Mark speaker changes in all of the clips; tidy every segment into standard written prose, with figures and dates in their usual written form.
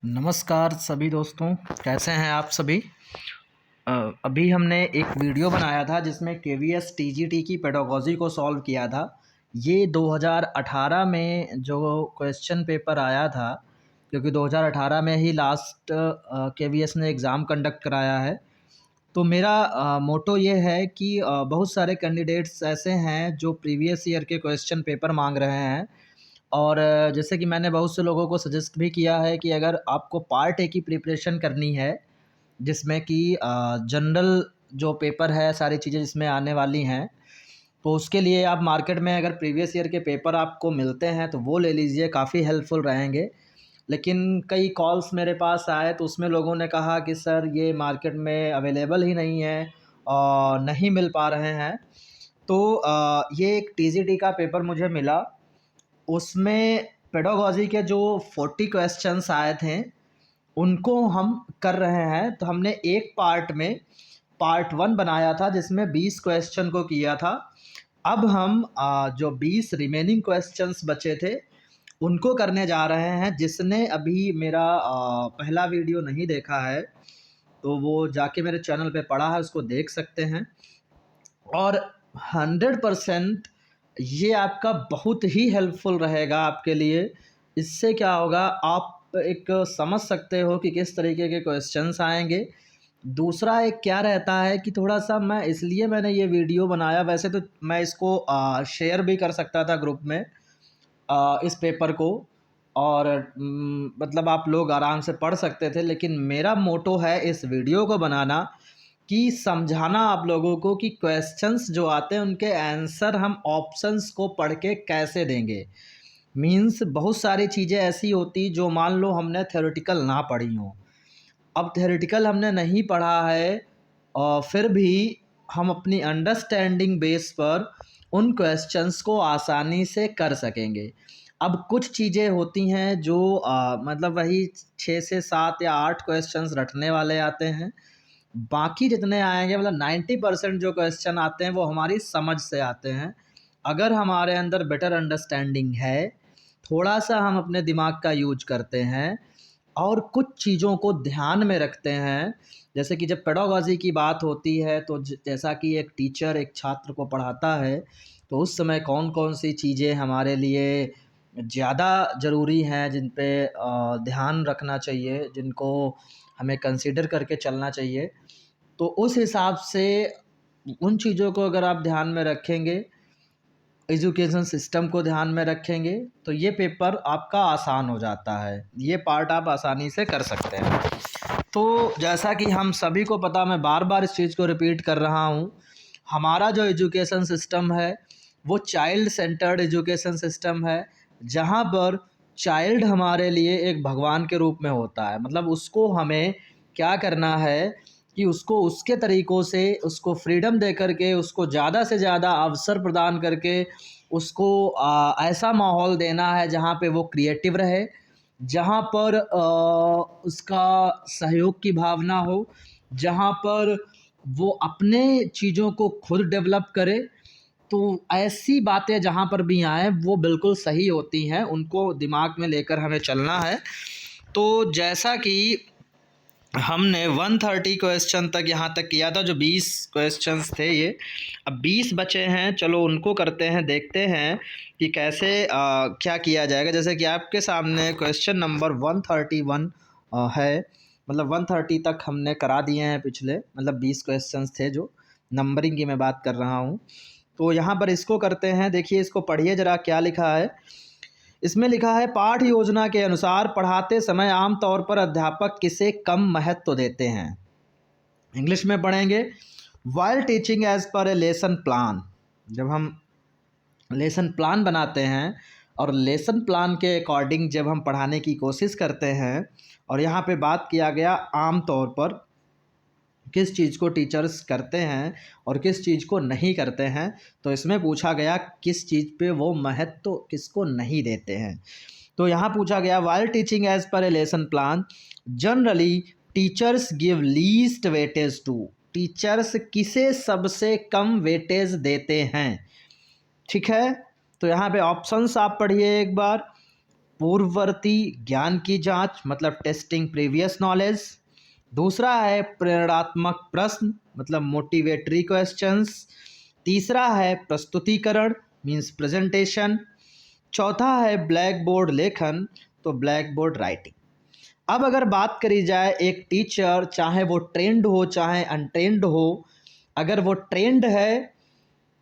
Speaker 1: नमस्कार सभी दोस्तों, कैसे हैं आप सभी। अभी हमने एक वीडियो बनाया था जिसमें केवीएस टीजीटी की पेडागोजी को सॉल्व किया था। ये 2018 में जो क्वेश्चन पेपर आया था, क्योंकि 2018 में ही लास्ट केवीएस ने एग्ज़ाम कंडक्ट कराया है। तो मेरा मोटो ये है कि बहुत सारे कैंडिडेट्स ऐसे हैं जो प्रीवियस ईयर के क्वेश्चन पेपर मांग रहे हैं। और जैसे कि मैंने बहुत से लोगों को सजेस्ट भी किया है कि अगर आपको पार्ट ए की प्रिपरेशन करनी है, जिसमें कि जनरल जो पेपर है, सारी चीज़ें जिसमें आने वाली हैं, तो उसके लिए आप मार्केट में अगर प्रीवियस ईयर के पेपर आपको मिलते हैं तो वो ले लीजिए, काफ़ी हेल्पफुल रहेंगे। लेकिन कई कॉल्स मेरे पास आए तो उसमें लोगों ने कहा कि सर ये मार्केट में अवेलेबल ही नहीं है और नहीं मिल पा रहे हैं। तो ये एक टीजीटी का पेपर मुझे मिला, उसमें पेडागोजी के जो 40 क्वेश्चंस आए थे उनको हम कर रहे हैं। तो हमने एक पार्ट में पार्ट 1 बनाया था जिसमें 20 क्वेश्चन को किया था। अब हम जो 20 रिमेनिंग क्वेश्चंस बचे थे उनको करने जा रहे हैं। जिसने अभी मेरा पहला वीडियो नहीं देखा है तो वो जाके मेरे चैनल पे पड़ा है, उसको देख सकते हैं। और 100% ये आपका बहुत ही हेल्पफुल रहेगा आपके लिए। इससे क्या होगा, आप एक समझ सकते हो कि किस तरीके के क्वेश्चंस आएंगे। दूसरा एक क्या रहता है कि थोड़ा-सा मैंने ये वीडियो बनाया, वैसे तो मैं इसको शेयर भी कर सकता था ग्रुप में, इस पेपर को, और मतलब आप लोग आराम से पढ़ सकते थे। लेकिन मेरा मोटो है इस वीडियो को बनाना कि समझाना आप लोगों को कि क्वेश्चंस जो आते हैं उनके आंसर हम ऑप्शंस को पढ़ के कैसे देंगे। मीन्स बहुत सारी चीज़ें ऐसी होती जो मान लो हमने थ्योरेटिकल ना पढ़ी हों। अब थ्योरेटिकल हमने नहीं पढ़ा है और फिर भी हम अपनी अंडरस्टैंडिंग बेस पर उन क्वेश्चंस को आसानी से कर सकेंगे। अब कुछ चीज़ें होती हैं जो मतलब वही 6 से 7 या 8 क्वेश्चंस रटने वाले आते हैं। बाकी जितने आएँगे, मतलब 90% जो क्वेश्चन आते हैं वो हमारी समझ से आते हैं। अगर हमारे अंदर बेटर अंडरस्टैंडिंग है, थोड़ा-सा हम अपने दिमाग का यूज़ करते हैं और कुछ चीज़ों को ध्यान में रखते हैं। जैसे कि जब पेडागोजी की बात होती है तो जैसा कि एक टीचर एक छात्र को पढ़ाता है, तो उस समय कौन-कौन सी चीज़ें हमारे लिए ज़्यादा ज़रूरी हैं, जिन पे ध्यान रखना चाहिए, जिनको हमें कंसीडर करके चलना चाहिए। तो उस हिसाब से उन चीज़ों को अगर आप ध्यान में रखेंगे, एजुकेशन सिस्टम को ध्यान में रखेंगे, तो ये पेपर आपका आसान हो जाता है। ये पार्ट आप आसानी से कर सकते हैं। तो जैसा कि हम सभी को पता, मैं बार-बार इस चीज़ को रिपीट कर रहा हूँ, हमारा जो एजुकेशन सिस्टम है वो चाइल्ड सेंटर्ड एजुकेशन सिस्टम है, जहाँ पर चाइल्ड हमारे लिए एक भगवान के रूप में होता है। मतलब उसको हमें क्या करना है कि उसको उसके तरीक़ों से उसको फ्रीडम दे कर के, उसको ज़्यादा से ज़्यादा अवसर प्रदान करके, उसको ऐसा माहौल देना है जहाँ पे वो क्रिएटिव रहे, जहाँ पर उसका सहयोग की भावना हो, जहाँ पर वो अपने चीज़ों को खुद डेवलप करे। तो ऐसी बातें जहाँ पर भी आएँ वो बिल्कुल सही होती हैं, उनको दिमाग में लेकर हमें चलना है। तो जैसा कि हमने 130 क्वेश्चन तक यहाँ तक किया था, जो 20 क्वेश्चंस थे ये। अब 20 बचे हैं, चलो उनको करते हैं, देखते हैं कि कैसे क्या किया जाएगा। जैसे कि आपके सामने क्वेश्चन नंबर 131 है, मतलब 130 तक हमने करा दिए हैं पिछले, मतलब 20 क्वेश्चंस थे जो नंबरिंग की मैं बात कर रहा हूँ। तो यहाँ पर इसको करते हैं, देखिए इसको पढ़िए ज़रा क्या लिखा है। इसमें लिखा है, पाठ योजना के अनुसार पढ़ाते समय आमतौर पर अध्यापक किसे कम महत्व देते हैं। इंग्लिश में पढ़ेंगे, while teaching as per a lesson plan. जब हम लेसन प्लान बनाते हैं और लेसन प्लान के अकॉर्डिंग जब हम पढ़ाने की कोशिश करते हैं, और यहाँ पे बात किया गया आमतौर पर किस चीज़ को टीचर्स करते हैं और किस चीज़ को नहीं करते हैं, तो इसमें पूछा गया किस चीज़ पे वो महत्व किसको नहीं देते हैं। तो यहाँ पूछा गया, while teaching as per a lesson plan generally teachers give least weightage to. Teachers किसे सबसे कम वेटेज देते हैं, ठीक है। तो यहाँ पे ऑप्शंस आप पढ़िए एक बार। पूर्ववर्ती ज्ञान की जांच मतलब टेस्टिंग प्रीवियस नॉलेज। दूसरा है प्रेरणात्मक प्रश्न मतलब मोटिवेटरी क्वेश्चंस। तीसरा है प्रस्तुतिकरण मीन्स प्रेजेंटेशन। चौथा है ब्लैक बोर्ड लेखन तो ब्लैक बोर्ड राइटिंग। अब अगर बात करी जाए एक टीचर चाहे वो ट्रेंड हो चाहे अनट्रेंड हो, अगर वो ट्रेंड है,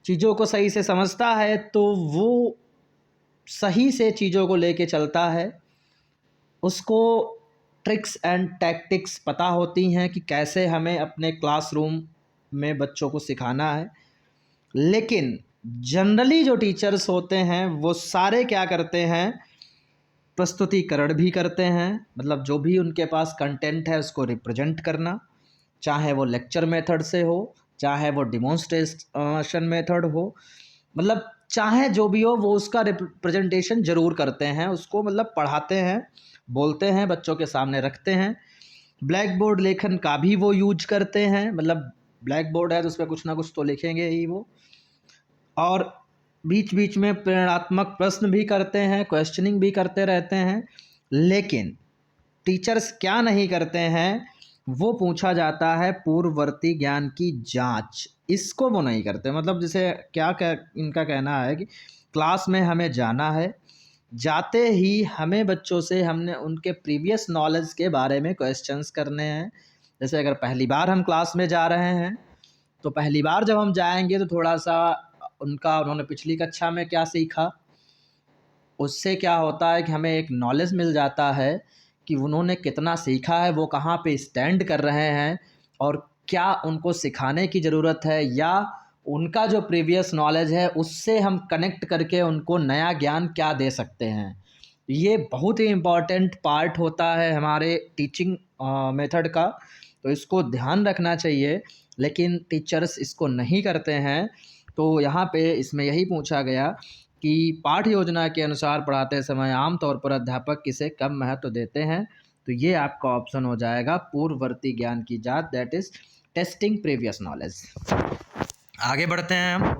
Speaker 1: चीज़ों को सही से समझता है तो वो सही से चीज़ों को लेके चलता है, उसको ट्रिक्स एंड टैक्टिक्स पता होती हैं कि कैसे हमें अपने क्लासरूम में बच्चों को सिखाना है। लेकिन जनरली जो टीचर्स होते हैं वो सारे क्या करते हैं, प्रस्तुतिकरण भी करते हैं, मतलब जो भी उनके पास कंटेंट है उसको रिप्रेजेंट करना, चाहे वो लेक्चर मेथड से हो चाहे वो डिमॉन्स्ट्रेशन मेथड हो, मतलब चाहे जो भी हो वो उसका रिप्रेजेंटेशन ज़रूर करते हैं, उसको मतलब पढ़ाते हैं, बोलते हैं, बच्चों के सामने रखते हैं। ब्लैक बोर्ड लेखन का भी वो यूज करते हैं, मतलब ब्लैक बोर्ड है तो उस पर कुछ ना कुछ तो लिखेंगे ही वो, और बीच बीच में प्रेरणात्मक प्रश्न भी करते हैं, क्वेश्चनिंग भी करते रहते हैं। लेकिन टीचर्स क्या नहीं करते हैं, वो पूछा जाता है पूर्ववर्ती ज्ञान की जांच, इसको वो नहीं करते। मतलब जैसे क्या इनका कहना है कि क्लास में हमें जाना है, जाते ही हमें बच्चों से हमने उनके प्रीवियस नॉलेज के बारे में क्वेश्चंस करने हैं। जैसे अगर पहली बार हम क्लास में जा रहे हैं तो पहली बार जब हम जाएंगे तो थोड़ा सा उन्होंने पिछली कक्षा में क्या सीखा, उससे क्या होता है कि हमें एक नॉलेज मिल जाता है कि उन्होंने कितना सीखा है, वो कहाँ पे स्टैंड कर रहे हैं और क्या उनको सिखाने की ज़रूरत है, या उनका जो प्रीवियस नॉलेज है उससे हम कनेक्ट करके उनको नया ज्ञान क्या दे सकते हैं। ये बहुत ही इम्पॉर्टेंट पार्ट होता है हमारे टीचिंग मेथड का, तो इसको ध्यान रखना चाहिए। लेकिन टीचर्स इसको नहीं करते हैं। तो यहाँ पे इसमें यही पूछा गया कि पाठ्य योजना के अनुसार पढ़ाते समय आमतौर पर अध्यापक किसे कम महत्व देते हैं, तो ये आपका ऑप्शन हो जाएगा पूर्ववर्ती ज्ञान की जांच, that is testing previous knowledge. आगे बढ़ते हैं हम।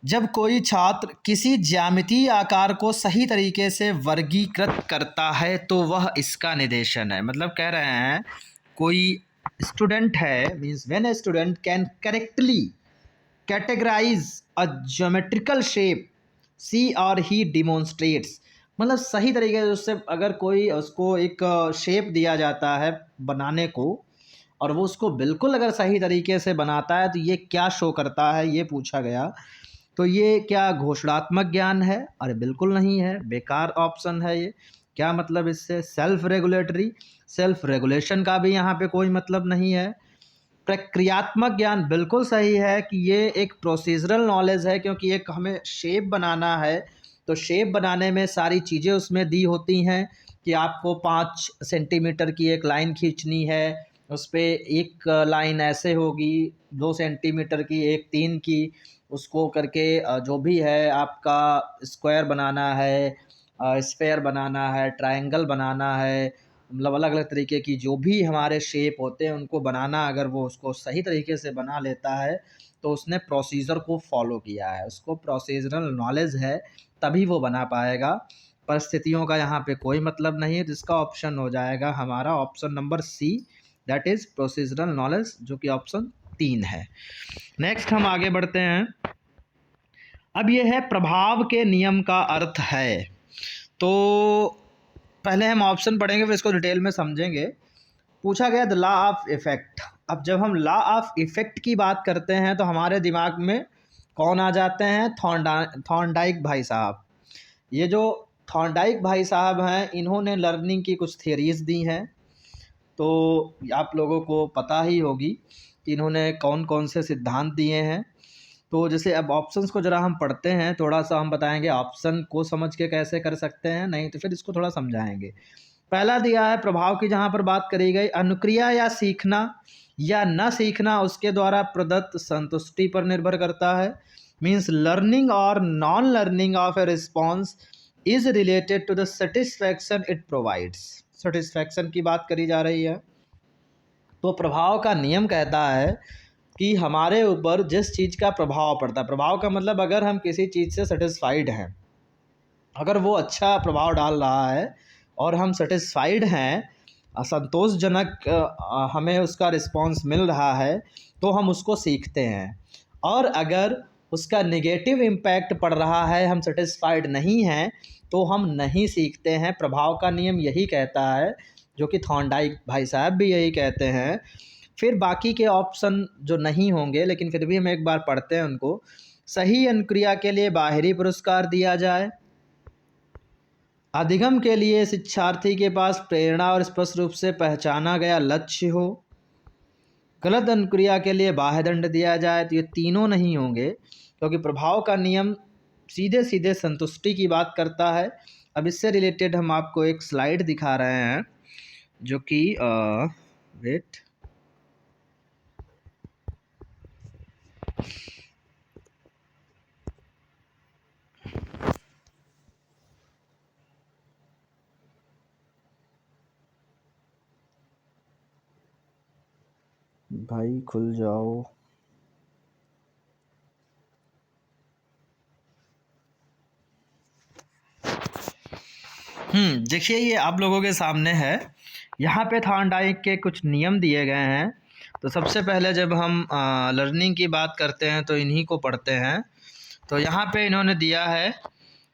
Speaker 1: जब कोई छात्र किसी ज्यामितीय आकार को सही तरीके से वर्गीकृत करता है तो वह इसका निदेशन है। मतलब कह रहे हैं कोई स्टूडेंट है, means when a student can correctly categorize a geometrical shape she or he demonstrates, मतलब सही तरीके से उससे अगर कोई उसको एक शेप दिया जाता है बनाने को और वो उसको बिल्कुल अगर सही तरीके से बनाता है तो ये क्या शो करता है, ये पूछा गया। तो ये क्या घोषणात्मक ज्ञान है? अरे बिल्कुल नहीं है, बेकार ऑप्शन है ये। क्या मतलब इससे? सेल्फ रेगुलेटरी, सेल्फ रेगुलेशन का भी यहाँ पे कोई मतलब नहीं है। प्रक्रियात्मक ज्ञान बिल्कुल सही है कि ये एक प्रोसीजरल नॉलेज है, क्योंकि एक हमें शेप बनाना है तो शेप बनाने में सारी चीज़ें उसमें दी होती हैं कि आपको 5 सेंटीमीटर की एक लाइन खींचनी है, उस पर एक लाइन ऐसे होगी, 2 सेंटीमीटर की, एक 3 की, उसको करके जो भी है आपका स्क्वायर बनाना है, स्फेयर बनाना है, ट्रायंगल बनाना है, मतलब अलग अलग तरीके की जो भी हमारे शेप होते हैं उनको बनाना, अगर वो उसको सही तरीके से बना लेता है तो उसने प्रोसीजर को फॉलो किया है, उसको प्रोसीजरल नॉलेज है, तभी वो बना पाएगा। परिस्थितियों का यहाँ पे कोई मतलब नहीं है, जिसका ऑप्शन हो जाएगा हमारा option number C, that is procedural knowledge, जो कि ऑप्शन 3 है। नेक्स्ट हम आगे बढ़ते हैं। अब ये है प्रभाव के नियम का अर्थ है। तो पहले हम ऑप्शन पढ़ेंगे फिर इसको डिटेल में समझेंगे। पूछा गया द लॉ ऑफ इफ़ेक्ट। अब जब हम लॉ ऑफ इफ़ेक्ट की बात करते हैं तो हमारे दिमाग में कौन आ जाते हैं? थॉर्नडाइक भाई साहब। ये जो थॉर्नडाइक भाई साहब हैं, इन्होंने लर्निंग की कुछ थियरीज़ दी हैं, तो आप लोगों को पता ही होगी कि इन्होंने कौन कौन से सिद्धांत दिए हैं। तो जैसे अब ऑप्शंस को ज़रा हम पढ़ते हैं, थोड़ा सा हम बताएंगे ऑप्शन को समझ के कैसे कर सकते हैं, नहीं तो फिर इसको थोड़ा समझाएंगे। पहला दिया है प्रभाव की, जहाँ पर बात करी गई अनुक्रिया या सीखना या न सीखना उसके द्वारा प्रदत्त संतुष्टि पर निर्भर करता है। मीन्स लर्निंग और non learning of a response is related to the satisfaction it provides. Satisfaction की बात करी जा रही है। तो प्रभाव का नियम कहता है कि हमारे ऊपर जिस चीज़ का प्रभाव पड़ता है, प्रभाव का मतलब अगर हम किसी चीज़ से सेटिस्फाइड हैं, अगर वो अच्छा प्रभाव डाल रहा है और हम सेटिस्फाइड हैं, संतोषजनक हमें उसका रिस्पॉन्स मिल रहा है, तो हम उसको सीखते हैं। और अगर उसका नेगेटिव इम्पैक्ट पड़ रहा है, हम सेटिस्फाइड नहीं हैं, तो हम नहीं सीखते हैं। प्रभाव का नियम यही कहता है, जो कि थॉर्नडाइक भाई साहब भी यही कहते हैं। फिर बाकी के ऑप्शन जो नहीं होंगे, लेकिन फिर भी हम एक बार पढ़ते हैं उनको। सही अनुक्रिया के लिए बाहरी पुरस्कार दिया जाए। अधिगम के लिए शिक्षार्थी के पास प्रेरणा और स्पष्ट रूप से पहचाना गया लक्ष्य हो। गलत अनुक्रिया के लिए बाह्य दंड दिया जाए। तो ये तीनों नहीं होंगे, क्योंकि प्रभाव का नियम सीधे सीधे संतुष्टि की बात करता है। अब इससे रिलेटेड हम आपको एक स्लाइड दिखा रहे हैं, जो कि वेट भाई खुल जाओ। देखिए ये आप लोगों के सामने है। यहाँ पे थॉर्नडाइक के कुछ नियम दिए गए हैं। तो सबसे पहले जब हम लर्निंग की बात करते हैं तो इन्हीं को पढ़ते हैं। तो यहाँ पे इन्होंने दिया है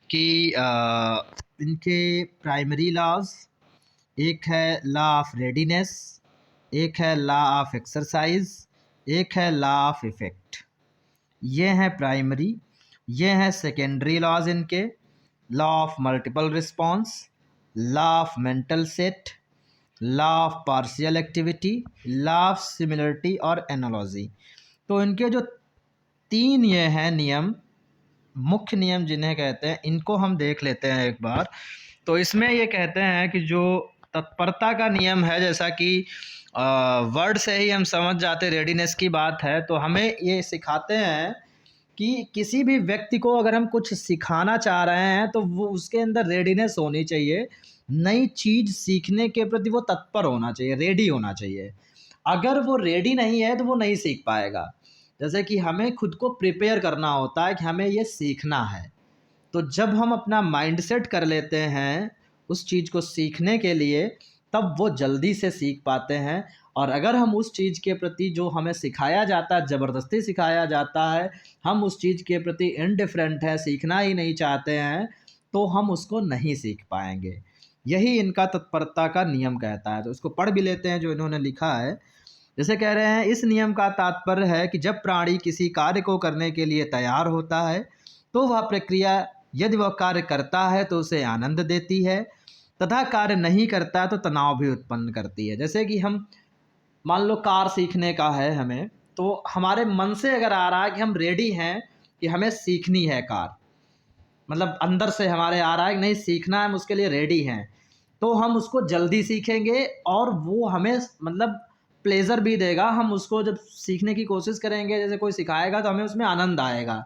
Speaker 1: कि इनके प्राइमरी लॉज, एक है लॉ ऑफ रेडीनेस, एक है लॉ ऑफ एक्सरसाइज, एक है लॉ ऑफ इफेक्ट। ये हैं प्राइमरी। ये हैं सेकेंडरी लॉज इनके। Law of multiple response, law of mental set, law of partial activity, law of similarity और एनालॉजी। तो इनके जो तीन ये हैं नियम, मुख्य नियम जिन्हें कहते हैं, इनको हम देख लेते हैं एक बार। तो इसमें ये कहते हैं कि जो तत्परता का नियम है, जैसा कि वर्ड से ही हम समझ जाते रेडीनेस की बात है, तो हमें ये सिखाते हैं कि किसी भी व्यक्ति को अगर हम कुछ सिखाना चाह रहे हैं तो वो उसके अंदर रेडीनेस होनी चाहिए। नई चीज़ सीखने के प्रति वो तत्पर होना चाहिए, रेडी होना चाहिए। अगर वो रेडी नहीं है तो वो नहीं सीख पाएगा। जैसे कि हमें खुद को प्रिपेयर करना होता है कि हमें ये सीखना है। तो जब हम अपना माइंडसेट कर लेते हैं उस चीज़ को सीखने के लिए, तब वो जल्दी से सीख पाते हैं। और अगर हम उस चीज़ के प्रति जो हमें सिखाया जाता है, ज़बरदस्ती सिखाया जाता है, हम उस चीज़ के प्रति इनडिफरेंट है, सीखना ही नहीं चाहते हैं, तो हम उसको नहीं सीख पाएंगे। यही इनका तत्परता का नियम कहता है। तो इसको पढ़ भी लेते हैं जो इन्होंने लिखा है। जैसे कह रहे हैं, इस नियम का तात्पर्य है कि जब प्राणी किसी कार्य को करने के लिए तैयार होता है, तो वह प्रक्रिया, यदि वह कार्य करता है तो उसे आनंद देती है, तथा कार्य नहीं करता है तो तनाव भी उत्पन्न करती है। जैसे कि हम मान लो कार सीखने का है हमें, तो हमारे मन से अगर आ रहा है कि हम रेडी हैं कि हमें सीखनी है कार, मतलब अंदर से हमारे आ रहा है कि नहीं सीखना है, हम उसके लिए रेडी हैं, तो हम उसको जल्दी सीखेंगे और वो हमें मतलब प्लेज़र भी देगा। हम उसको जब सीखने की कोशिश करेंगे, जैसे कोई सिखाएगा तो हमें उसमें आनंद आएगा।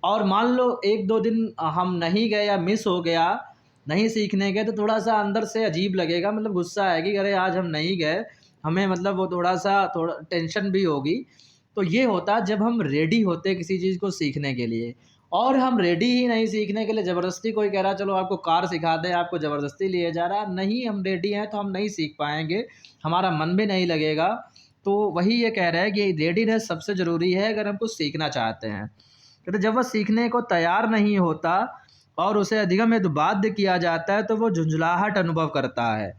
Speaker 1: और मान लो 1-2 दिन हम नहीं गए या मिस हो गया, नहीं सीखने गए, तो थोड़ा-सा अंदर से अजीब लगेगा, मतलब गुस्सा आएगी कि अरे आज हम नहीं गए, हमें मतलब वो थोड़ा टेंशन भी होगी। तो ये होता है जब हम रेडी होते हैं किसी चीज़ को सीखने के लिए। और हम रेडी ही नहीं सीखने के लिए, ज़बरदस्ती कोई कह रहा है चलो आपको कार सिखा दें, आपको ज़बरदस्ती लिए जा रहा है, नहीं हम रेडी हैं तो हम नहीं सीख पाएँगे, हमारा मन भी नहीं लगेगा। तो वही ये कह रहा है कि रेडीनेस सबसे ज़रूरी है अगर हम कुछ सीखना चाहते हैं। कहते जब वह सीखने को तैयार नहीं होता और उसे अधिगम हेतु बाध्य किया जाता है, तो वो झुंझलाहट अनुभव करता है।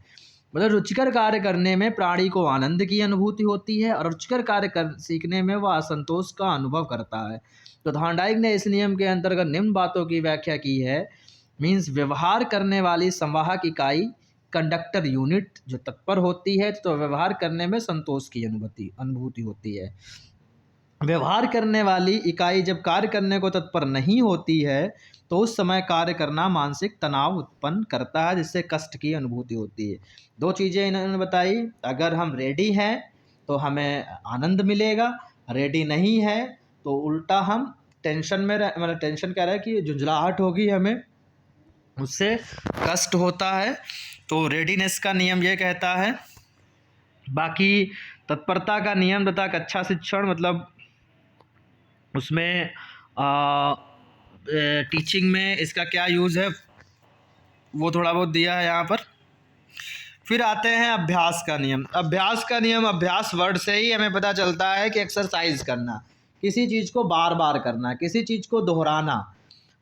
Speaker 1: मतलब रुचिकर कार्य करने में प्राणी को आनंद की अनुभूति होती है और रुचिकर कार्य सीखने में वह असंतोष का अनुभव करता है। तो थॉर्नडाइक ने इस नियम के अंतर्गत निम्न बातों की व्याख्या की है। मीन्स व्यवहार करने वाली संवाहक इकाई, कंडक्टर यूनिट जो तत्पर होती है, तो व्यवहार करने में संतोष की अनुभूति होती है। व्यवहार करने वाली इकाई जब कार्य करने को तत्पर नहीं होती है, तो उस समय कार्य करना मानसिक तनाव उत्पन्न करता है, जिससे कष्ट की अनुभूति होती है। 2 चीज़ें इन्होंने बताई, अगर हम रेडी हैं तो हमें आनंद मिलेगा, रेडी नहीं है तो उल्टा हम टेंशन में मतलब टेंशन कह रहा है कि झुंझलाहट होगी, हमें उससे कष्ट होता है। तो रेडीनेस का नियम ये कहता है। बाकी तत्परता का नियम तथा कक्षा शिक्षण, मतलब उसमें टीचिंग में इसका क्या यूज़ है, वो थोड़ा बहुत दिया है यहाँ पर। फिर आते हैं अभ्यास का नियम। अभ्यास का नियम, अभ्यास वर्ड से ही हमें पता चलता है कि एक्सरसाइज करना, किसी चीज़ को बार बार करना, किसी चीज़ को दोहराना।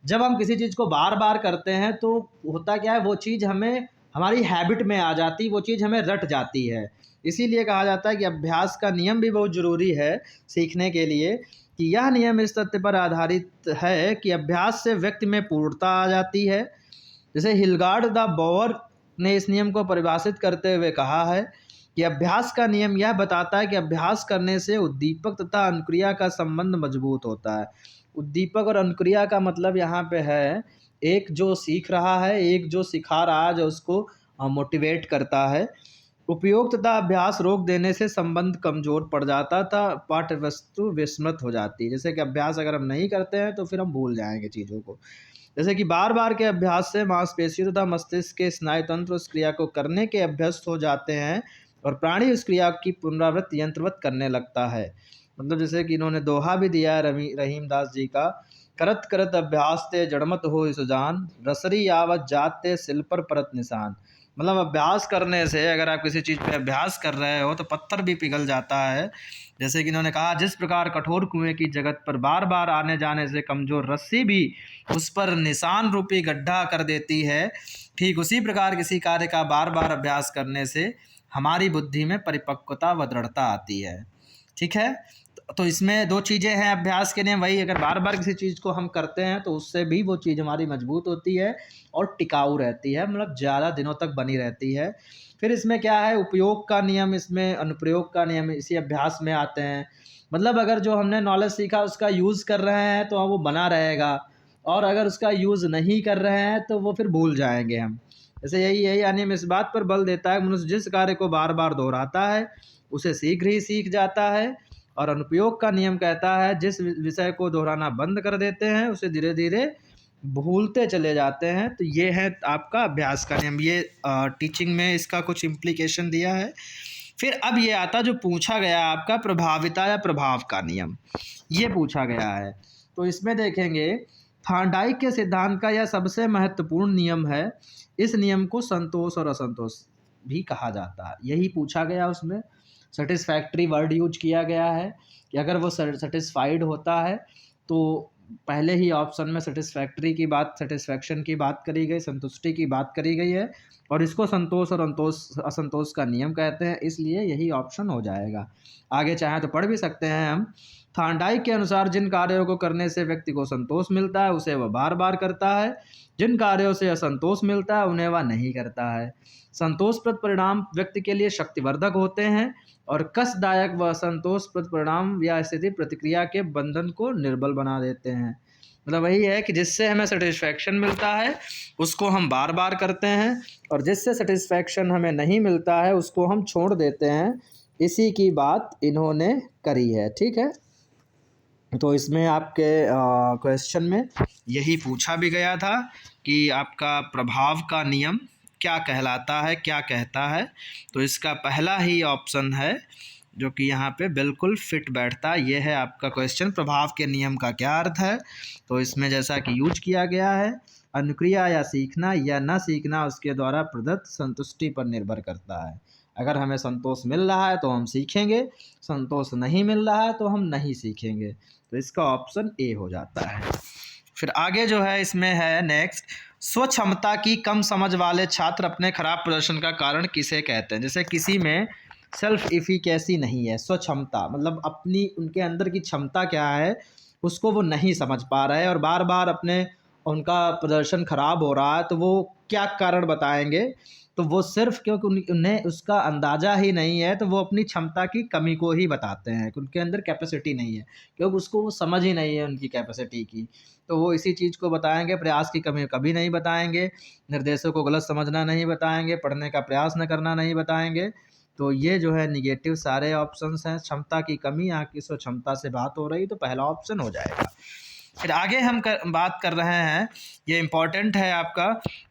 Speaker 1: जब हम किसी चीज़ को बार बार करते हैं तो होता क्या है, वो चीज़ हमें हमारी हैबिट में आ जाती, वो चीज़ हमें रट जाती है। इसीलिए कहा जाता है कि अभ्यास का नियम भी बहुत ज़रूरी है सीखने के लिए, कि यह नियम इस तथ्य पर आधारित है कि अभ्यास से व्यक्ति में पूर्णता आ जाती है। जैसे हिलगार्ड द बोअर ने इस नियम को परिभाषित करते हुए कहा है कि अभ्यास का नियम यह बताता है कि अभ्यास करने से उद्दीपक तथा अनुक्रिया का संबंध मजबूत होता है। उद्दीपक और अनुक्रिया का मतलब यहाँ पे है, एक जो सीख रहा है, एक जो सिखा रहा है, जो उसको मोटिवेट करता है। उपयोग तथा अभ्यास रोक देने से संबंध कमजोर पड़ जाता था, पाठ्य वस्तु विस्मृत हो जाती है। जैसे कि अभ्यास अगर हम नहीं करते हैं तो फिर हम भूल जाएंगे चीज़ों को। जैसे कि बार बार के अभ्यास से मांसपेशियों तथा मस्तिष्क के स्नायु तंत्र उस क्रिया को करने के अभ्यस्त हो जाते हैं और प्राणी उस क्रिया की पुनरावृत्ति यंत्रवत करने लगता है। मतलब जैसे कि इन्होंने दोहा भी दिया है रहीम दास जी का, करत करत अभ्यास ते जड़मत हो सुजान, रसरी यावत जात ते सिल पर परत निशान। मतलब अभ्यास करने से, अगर आप किसी चीज़ पे अभ्यास कर रहे हो तो पत्थर भी पिघल जाता है। जैसे कि इन्होंने कहा, जिस प्रकार कठोर कुएं की जगत पर बार बार आने जाने से कमज़ोर रस्सी भी उस पर निशान रूपी गड्ढा कर देती है, ठीक उसी प्रकार किसी कार्य का बार बार अभ्यास करने से हमारी बुद्धि में परिपक्वता व दृढ़ता आती है। ठीक है, तो इसमें दो चीज़ें हैं अभ्यास के लिए। वही, अगर बार बार किसी चीज़ को हम करते हैं तो उससे भी वो चीज़ हमारी मजबूत होती है और टिकाऊ रहती है, मतलब ज़्यादा दिनों तक बनी रहती है। फिर इसमें क्या है, उपयोग का नियम, इसमें अनुप्रयोग का नियम इसी अभ्यास में आते हैं। मतलब अगर जो हमने नॉलेज सीखा उसका यूज़ कर रहे हैं तो वो बना रहेगा, और अगर उसका यूज़ नहीं कर रहे हैं तो वो फिर भूल जाएंगे हम। जैसे यही नियम इस बात पर बल देता है, मनुष्य जिस कार्य को बार बार दोहराता है उसे शीघ्र ही सीख जाता है। और अनुपयोग का नियम कहता है, जिस विषय को दोहराना बंद कर देते हैं उसे धीरे धीरे भूलते चले जाते हैं। तो ये है आपका अभ्यास का नियम। ये टीचिंग में इसका कुछ इम्प्लीकेशन दिया है। फिर अब ये आता जो पूछा गया आपका प्रभाविता या प्रभाव का नियम, ये पूछा गया है। तो इसमें देखेंगे, थार्नडाइक के सिद्धांत का यह सबसे महत्वपूर्ण नियम है। इस नियम को संतोष और असंतोष भी कहा जाता है। यही पूछा गया, उसमें सेटिस्फैक्ट्री वर्ड यूज किया गया है कि अगर वो सेटिस्फाइड होता है तो पहले ही ऑप्शन में सेटिस्फैक्ट्री की बात, सेटिस्फैक्शन की बात करी गई, संतुष्टि की बात करी गई है, और इसको संतोष और असंतोष का नियम कहते हैं, इसलिए यही ऑप्शन हो जाएगा। आगे चाहे तो पढ़ भी सकते हैं हम। थार्नडाइक के अनुसार जिन कार्यों को करने से व्यक्ति को संतोष मिलता है उसे वह बार बार करता है, जिन कार्यों से असंतोष मिलता है उन्हें वह नहीं करता है। संतोषप्रद परिणाम व्यक्ति के लिए शक्तिवर्धक होते हैं और कष्टदायक व असंतोषप्रद परिणाम या स्थिति प्रतिक्रिया के बंधन को निर्बल बना देते हैं। मतलब वही है कि जिससे हमें सेटिस्फैक्शन मिलता है उसको हम बार बार करते हैं, और जिससे सेटिस्फैक्शन हमें नहीं मिलता है उसको हम छोड़ देते हैं। इसी की बात इन्होंने करी है। ठीक है, तो इसमें आपके क्वेश्चन में यही पूछा भी गया था कि आपका प्रभाव का नियम क्या कहलाता है, क्या कहता है। तो इसका पहला ही ऑप्शन है जो कि यहाँ पे बिल्कुल फिट बैठता है, ये है आपका क्वेश्चन, प्रभाव के नियम का क्या अर्थ है। तो इसमें जैसा कि यूज किया गया है, अनुक्रिया या सीखना या न सीखना उसके द्वारा प्रदत्त संतुष्टि पर निर्भर करता है। अगर हमें संतोष मिल रहा है तो हम सीखेंगे, संतोष नहीं मिल रहा है तो हम नहीं सीखेंगे। तो इसका ऑप्शन ए हो जाता है। फिर आगे जो है इसमें है नेक्स्ट, स्वक्षमता की कम समझ वाले छात्र अपने खराब प्रदर्शन का कारण किसे कहते हैं। जैसे किसी में सेल्फ इफिकेसी नहीं है, स्वक्षमता मतलब अपनी, उनके अंदर की क्षमता क्या है उसको वो नहीं समझ पा रहे हैं और बार बार अपने उनका प्रदर्शन खराब हो रहा है, तो वो क्या कारण बताएंगे। तो वो सिर्फ क्योंकि उन्हें उसका अंदाज़ा ही नहीं है तो वो अपनी क्षमता की कमी को ही बताते हैं कि उनके अंदर कैपेसिटी नहीं है, क्योंकि उसको वो समझ ही नहीं है उनकी कैपेसिटी की। तो वो इसी चीज़ को बताएंगे, प्रयास की कमी कभी नहीं बताएंगे, निर्देशों को गलत समझना नहीं बताएंगे, पढ़ने का प्रयास न करना नहीं बताएंगे। तो ये जो है निगेटिव सारे ऑप्शंस हैं। क्षमता की कमी, यहाँ की स्व क्षमता से बात हो रही तो पहला ऑप्शन हो जाएगा। फिर आगे हम बात कर रहे हैं, ये इम्पॉर्टेंट है आपका,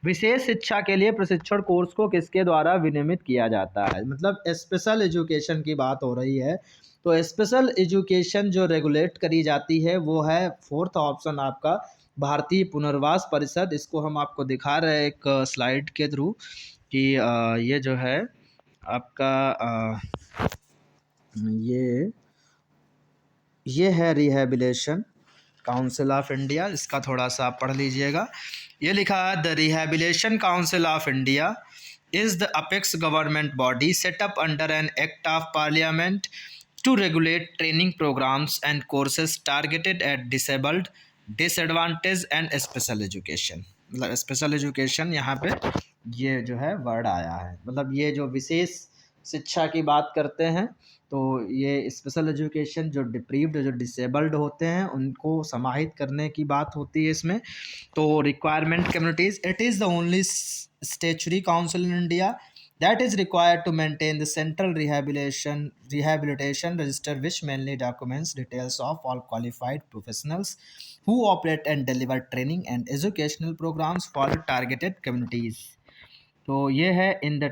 Speaker 1: विशेष शिक्षा के लिए प्रशिक्षण कोर्स को किसके द्वारा विनियमित किया जाता है। मतलब स्पेशल एजुकेशन की बात हो रही है। तो स्पेशल एजुकेशन जो रेगुलेट करी जाती है वो है फोर्थ ऑप्शन आपका, भारतीय पुनर्वास परिषद, इसको हम आपको दिखा रहे हैं एक स्लाइड के थ्रू कि ये जो है आपका ये है रिहैबिलिटेशन काउंसिल ऑफ इंडिया। इसका थोड़ा सा आप पढ़ लीजिएगा। ये लिखा है the rehabilitation council of India is the apex government body set up under an act of parliament to regulate training programs and courses targeted at disabled, disadvantaged and special education। मतलब स्पेशल एजुकेशन यहाँ पे ये जो है word आया है, मतलब ये जो विशेष शिक्षा की बात करते हैं तो ये स्पेशल एजुकेशन जो डिप्रीव्ड, जो डिसेबल्ड होते हैं उनको समाहित करने की बात होती है इसमें। तो requirement communities, it is the only statutory council in India that is required to maintain the central rehabilitation register, which mainly documents details of all qualified professionals who operate and deliver training and educational programs for targeted communities। तो ये है in the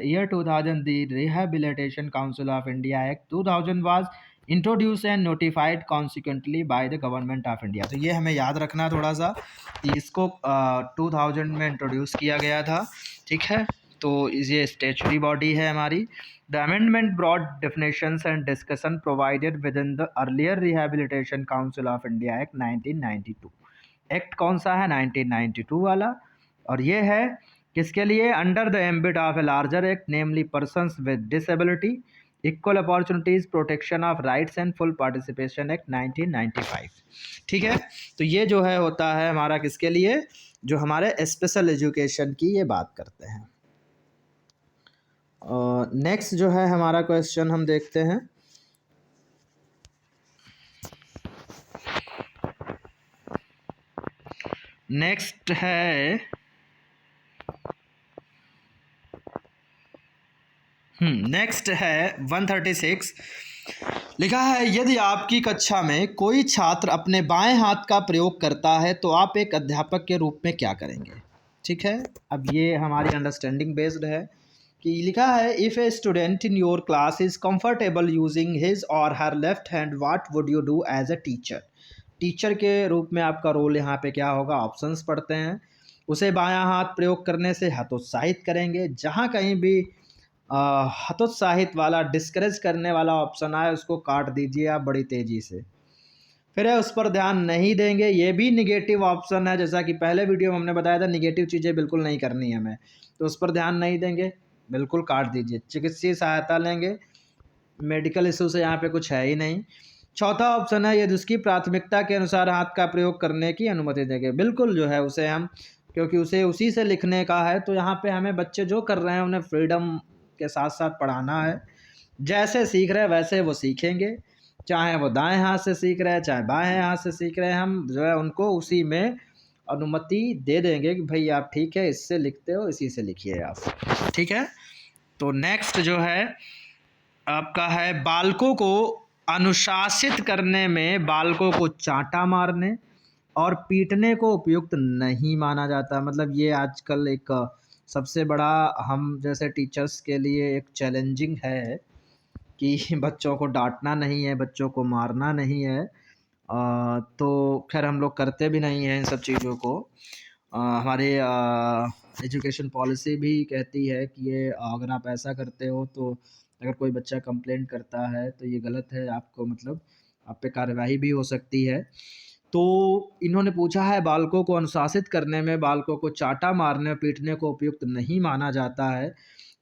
Speaker 1: year 2000 the rehabilitation council of India act 2000 was introduce and notified consequently by the government of India. तो ये हमें याद रखना थोड़ा सा कि इसको 2000 में इंट्रोड्यूस किया गया था, ठीक है। तो ये स्टैच्यूटरी बॉडी है हमारी। The amendment broad definitions and discussion provided within the earlier rehabilitation council of India act 1992। Act कौन सा है? 1992 वाला। और ये है किसके लिए? Under the ambit of a larger act namely persons with disability, equal opportunities, protection of rights and full participation act 1995। ठीक है, तो ये जो है होता है हमारा किसके लिए? जो हमारे स्पेशल एजुकेशन की ये बात करते हैं। नेक्स्ट जो है हमारा क्वेश्चन हम देखते हैं। नेक्स्ट है नेक्स्ट है 136। लिखा है यदि आपकी कक्षा में कोई छात्र अपने बाएं हाथ का प्रयोग करता है तो आप एक अध्यापक के रूप में क्या करेंगे? ठीक है, अब ये हमारी अंडरस्टैंडिंग बेस्ड है कि लिखा है if a student in your class is comfortable using his or her left hand, what would you do as a teacher? Teacher के रूप में आपका रोल यहाँ पे क्या होगा? ऑप्शंस पढ़ते हैं। उसे बायां हाथ प्रयोग करने से हतोत्साहित करेंगे। जहाँ कहीं भी हतोत्साहित वाला, डिस्करेज करने वाला ऑप्शन आए उसको काट दीजिए आप बड़ी तेज़ी से। फिर है उस पर ध्यान नहीं देंगे, ये भी निगेटिव ऑप्शन है। जैसा कि पहले वीडियो में हमने बताया था निगेटिव चीज़ें बिल्कुल नहीं करनी है हमें, तो उस पर ध्यान नहीं देंगे, बिल्कुल काट दीजिए। चिकित्सीय सहायता लेंगे, मेडिकल इशू से यहाँ पे कुछ है ही नहीं। चौथा ऑप्शन है यदि उसकी प्राथमिकता के अनुसार हाथ का प्रयोग करने की अनुमति देंगे, बिल्कुल जो है उसे हम, क्योंकि उसे उसी से लिखने का है तो यहाँ पे हमें बच्चे जो कर रहे हैं उन्हें फ्रीडम के साथ साथ पढ़ाना है। जैसे सीख रहे हैं वैसे वो सीखेंगे, चाहे वो दाएं हाथ से सीख रहे हैं चाहे बाएं हाथ से सीख रहे हैं, हम जो है उनको उसी में अनुमति दे देंगे कि भाई आप ठीक है इससे लिखते हो इसी से लिखिए आप, ठीक है। तो नेक्स्ट जो है आपका है बालकों को अनुशासित करने में बालकों को चांटा मारने और पीटने को उपयुक्त नहीं माना जाता। मतलब ये आजकल एक सबसे बड़ा हम जैसे टीचर्स के लिए एक चैलेंजिंग है कि बच्चों को डांटना नहीं है, बच्चों को मारना नहीं है। तो खैर हम लोग करते भी नहीं हैं इन सब चीज़ों को। हमारे एजुकेशन पॉलिसी भी कहती है कि ये अगर आप ऐसा करते हो तो अगर कोई बच्चा कंप्लेंट करता है तो ये गलत है, आपको मतलब आप पे कार्यवाही भी हो सकती है। तो इन्होंने पूछा है बालकों को अनुशासित करने में बालकों को चांटा मारने पीटने को उपयुक्त नहीं माना जाता है,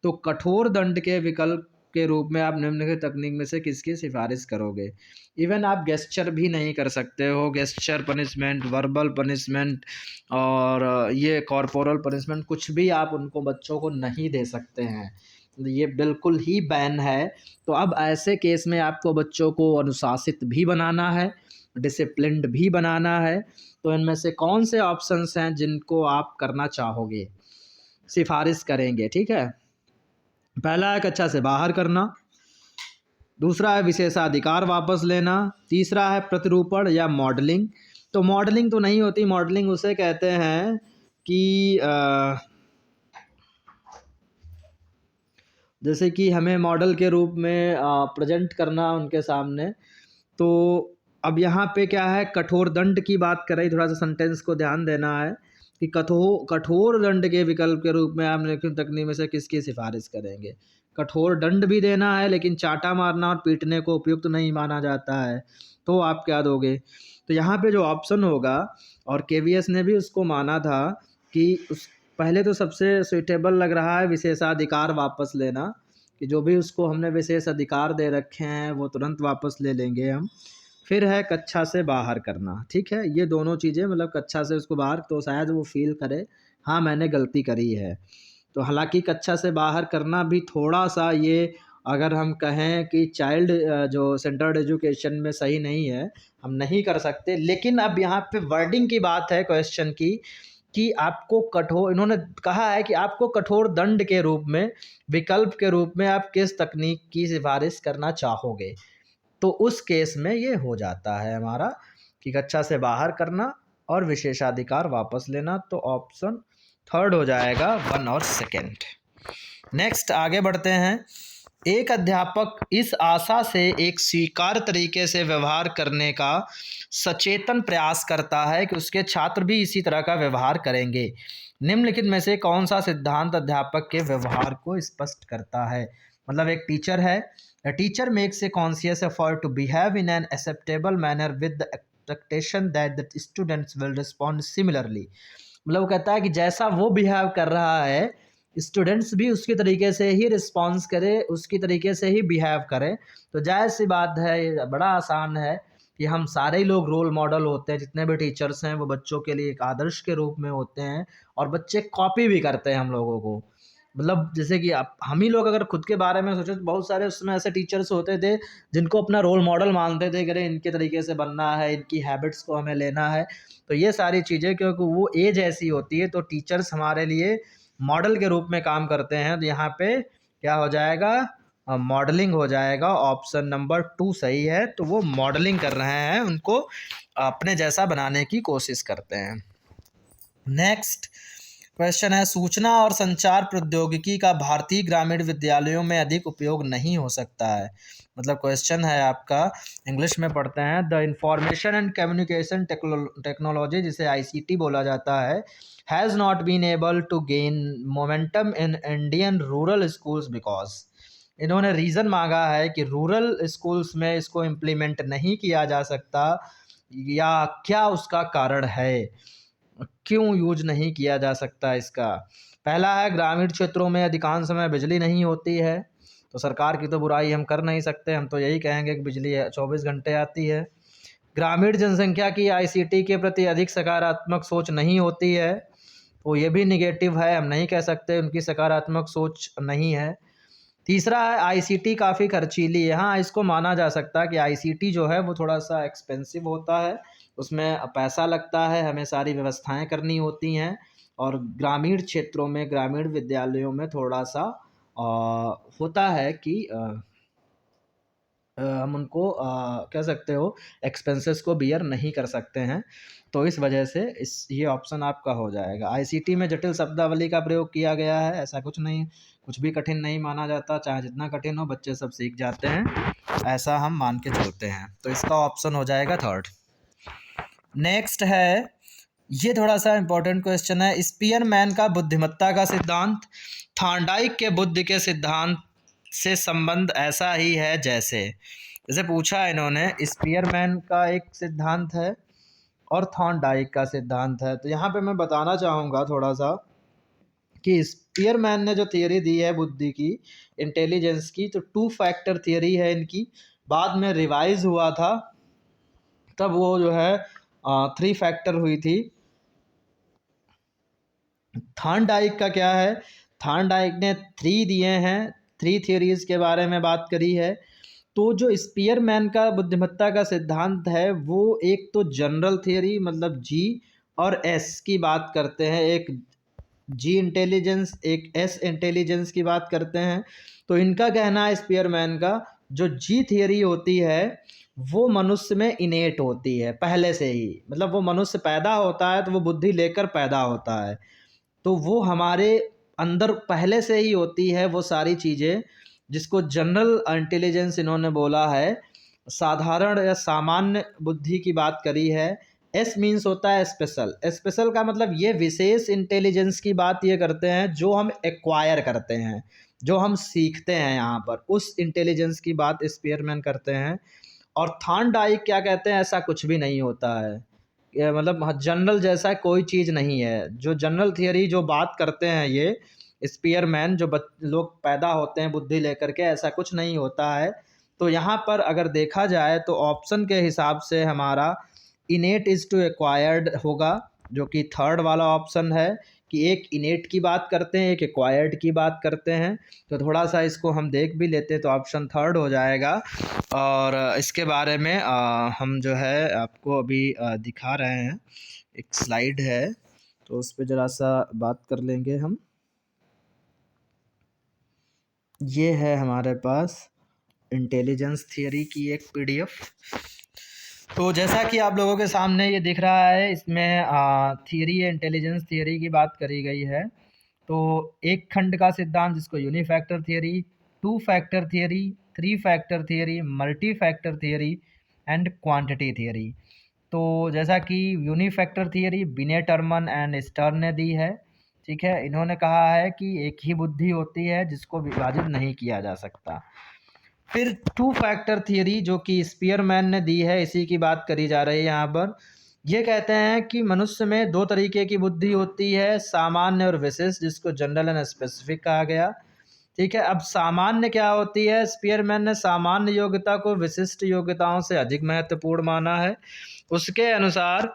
Speaker 1: तो कठोर दंड के विकल्प के रूप में आप निम्नलिखित तकनीक में से किसकी सिफारिश करोगे? इवन आप गेस्चर भी नहीं कर सकते हो, गेस्चर पनिशमेंट, वर्बल पनिशमेंट और ये कॉर्पोरल पनिशमेंट कुछ भी आप उनको बच्चों को नहीं दे सकते हैं, ये बिल्कुल ही बैन है। तो अब ऐसे केस में आपको बच्चों को अनुशासित भी बनाना है, डिसिप्लिन्ड भी बनाना है। तो इनमें से कौन से ऑप्शंस हैं जिनको आप करना चाहोगे, सिफारिश करेंगे? ठीक है, पहला है कक्षा से बाहर करना, दूसरा है विशेषाधिकार वापस लेना, तीसरा है प्रतिरूपण या मॉडलिंग। तो मॉडलिंग तो नहीं होती, मॉडलिंग उसे कहते हैं कि जैसे कि हमें मॉडल के रूप में प्रेजेंट करना उनके सामने। तो अब यहाँ पे क्या है, कठोर दंड की बात कर रही, थोड़ा सा सेंटेंस को ध्यान देना है कि कठोर दंड के विकल्प के रूप में आप निम्नलिखित तकनीक में से किसकी सिफारिश करेंगे। कठोर दंड भी देना है लेकिन चाटा मारना और पीटने को उपयुक्त नहीं माना जाता है, तो आप क्या दोगे। तो यहाँ पे जो ऑप्शन होगा, और केवीएस ने भी उसको माना था कि उस पहले तो सबसे सुइटेबल लग रहा है विशेषाधिकार वापस लेना, कि जो भी उसको हमने विशेष अधिकार दे रखे हैं वो तुरंत वापस ले लेंगे हम। फिर है कक्षा से बाहर करना, ठीक है, ये दोनों चीज़ें, मतलब कक्षा से उसको बाहर, तो शायद वो फील करे हाँ मैंने गलती करी है। तो हालांकि कक्षा से बाहर करना भी थोड़ा सा, ये अगर हम कहें कि चाइल्ड जो सेंटर्ड एजुकेशन में सही नहीं है, हम नहीं कर सकते। लेकिन अब यहाँ पे वर्डिंग की बात है क्वेश्चन की, कि आपको कठोर, इन्होंने कहा है कि आपको कठोर दंड के रूप में, विकल्प के रूप में आप किस तकनीक की सिफारिश करना चाहोगे। तो उस केस में ये हो जाता है हमारा कि कक्षा से बाहर करना और विशेषाधिकार वापस लेना। तो ऑप्शन थर्ड हो जाएगा 1 और 2। नेक्स्ट आगे बढ़ते हैं। एक अध्यापक इस आशा से एक स्वीकार्य तरीके से व्यवहार करने का सचेतन प्रयास करता है कि उसके छात्र भी इसी तरह का व्यवहार करेंगे। निम्नलिखित में से कौन सा सिद्धांत अध्यापक के व्यवहार को स्पष्ट करता है। मतलब एक टीचर है, a teacher makes a conscious effort to behave in an acceptable manner with the expectation that the students will respond similarly। मतलब वो कहता है कि जैसा वो बिहेव कर रहा है, स्टूडेंट्स भी उसकी तरीके से ही रिस्पॉन्स करे, उसकी तरीके से ही बिहेव करें। तो जाहिर सी बात है, ये बड़ा आसान है कि हम सारे ही लोग रोल मॉडल होते हैं, जितने भी टीचर्स हैं वो बच्चों के लिए एक आदर्श के रूप में होते हैं, और बच्चे कॉपी भी करते हैं हम लोगों को। मतलब जैसे कि आप, हम ही लोग अगर खुद के बारे में सोचें तो बहुत सारे उसमें ऐसे टीचर्स होते थे जिनको अपना रोल मॉडल मानते थे कि अरे इनके तरीके से बनना है, इनकी हैबिट्स को हमें लेना है। तो ये सारी चीज़ें, क्योंकि वो एज ऐसी होती है, तो टीचर्स हमारे लिए मॉडल के रूप में काम करते हैं। तो यहाँ पे क्या हो जाएगा, मॉडलिंग हो जाएगा। ऑप्शन नंबर 2 सही है। तो वो मॉडलिंग कर रहे हैं, उनको अपने जैसा बनाने की कोशिश करते हैं। नेक्स्ट क्वेश्चन है, सूचना और संचार प्रौद्योगिकी का भारतीय ग्रामीण विद्यालयों में अधिक उपयोग नहीं हो सकता है। मतलब क्वेश्चन है आपका, इंग्लिश में पढ़ते हैं, the information and communication technology, जिसे आईसीटी बोला जाता है, has not been able to gain momentum in Indian rural schools because. इन्होंने रीज़न मांगा है कि रूरल स्कूल्स में इसको इम्प्लीमेंट नहीं किया जा सकता, या क्या उसका कारण है, क्यों यूज नहीं किया जा सकता इसका। पहला है, ग्रामीण क्षेत्रों में अधिकांश समय बिजली नहीं होती है। तो सरकार की तो बुराई हम कर नहीं सकते, हम तो यही कहेंगे कि बिजली 24 घंटे आती है। ग्रामीण जनसंख्या की आईसीटी के प्रति अधिक सकारात्मक सोच नहीं होती है। तो ये भी निगेटिव है, हम नहीं कह सकते उनकी सकारात्मक सोच नहीं है। तीसरा है, आईसीटी काफ़ी खर्चीली है। हाँ, इसको माना जा सकता है कि आईसीटी जो है वो थोड़ा सा एक्सपेंसिव होता है, उसमें पैसा लगता है, हमें सारी व्यवस्थाएं करनी होती हैं, और ग्रामीण क्षेत्रों में, ग्रामीण विद्यालयों में थोड़ा सा होता है कि हम उनको कह सकते हो एक्सपेंसेस को बियर नहीं कर सकते हैं। तो इस वजह से ये ऑप्शन आपका हो जाएगा। आईसीटी में जटिल शब्दावली का प्रयोग किया गया है, ऐसा कुछ नहीं, कुछ भी कठिन नहीं माना जाता, चाहे जितना कठिन हो बच्चे सब सीख जाते हैं, ऐसा हम मान के चलते हैं। तो इसका ऑप्शन हो जाएगा 3rd। नेक्स्ट है, ये थोड़ा सा इंपॉर्टेंट क्वेश्चन है, स्पीयरमैन का बुद्धिमत्ता का सिद्धांत थॉर्नडाइक के बुद्धि के सिद्धांत से संबंध ऐसा ही है जैसे पूछा है इन्होंने, स्पीयरमैन का एक सिद्धांत है और थॉर्नडाइक का सिद्धांत है। तो यहाँ पे मैं बताना चाहूँगा थोड़ा सा कि स्पीयरमैन ने जो थियरी दी है बुद्धि की, इंटेलिजेंस की, तो 2 फैक्टर थियरी है इनकी, बाद में रिवाइज हुआ था, तब वो जो है 3 फैक्टर हुई थी। थॉर्नडाइक का क्या है, थॉर्नडाइक ने 3 दिए हैं, 3 थियरीज के बारे में बात करी है। तो जो स्पीयरमैन का बुद्धिमत्ता का सिद्धांत है, वो एक तो जनरल थियरी, मतलब जी और एस की बात करते हैं, एक जी इंटेलिजेंस, एक एस इंटेलिजेंस की बात करते हैं। तो इनका कहना है स्पीयरमैन का, जो जी थियरी होती है वो मनुष्य में इनेट होती है पहले से ही, मतलब वो मनुष्य पैदा होता है तो वो बुद्धि लेकर पैदा होता है, तो वो हमारे अंदर पहले से ही होती है वो सारी चीज़ें, जिसको जनरल इंटेलिजेंस इन्होंने बोला है। साधारण या सामान्य बुद्धि की बात करी है। एस मीन्स होता है स्पेशल। स्पेशल का मतलब ये विशेष इंटेलिजेंस की बात ये करते हैं जो हम एक्वायर करते हैं, जो हम सीखते हैं, यहाँ पर उस इंटेलिजेंस की बात स्पीयरमैन करते हैं। और थॉर्नडाइक क्या कहते हैं, ऐसा कुछ भी नहीं होता है, ये मतलब जनरल जैसा कोई चीज़ नहीं है। जो जनरल थियरी जो बात करते हैं ये स्पीयरमैन, जो लोग पैदा होते हैं बुद्धि लेकर के, ऐसा कुछ नहीं होता है। तो यहाँ पर अगर देखा जाए तो ऑप्शन के हिसाब से हमारा इनेट इज़ टू एक्वायर्ड होगा, जो कि थर्ड वाला ऑप्शन है कि एक इनेट की बात करते हैं, एक एक्वायर्ड की बात करते हैं। तो थोड़ा सा इसको हम देख भी लेते तो ऑप्शन थर्ड हो जाएगा। और इसके बारे में हम जो है आपको अभी दिखा रहे हैं, एक स्लाइड है तो उस पर ज़रा सा बात कर लेंगे हम। ये है हमारे पास इंटेलिजेंस थियरी की एक पीडीएफ। तो जैसा कि आप लोगों के सामने ये दिख रहा है, इसमें थियरी इंटेलिजेंस थियरी की बात करी गई है। तो एक खंड का सिद्धांत जिसको unifactor theory, two factor theory, three factor theory, multi factor theory and quantity theory. तो जैसा कि unifactor theory Binet Terman and Stern ने दी है, ठीक है। इन्होंने कहा है कि एक ही बुद्धि होती है जिसको विभाजित नहीं किया जा सकता। फिर टू फैक्टर थियरी जो कि स्पीयरमैन ने दी है, इसी की बात करी जा रही है यहाँ पर। ये कहते हैं कि मनुष्य में दो तरीके की बुद्धि होती है, सामान्य और विशिष्ट, जिसको जनरल एंड स्पेसिफिक कहा गया, ठीक है। अब सामान्य क्या होती है, स्पीयरमैन ने सामान्य योग्यता को विशिष्ट योग्यताओं से अधिक महत्वपूर्ण माना है। उसके अनुसार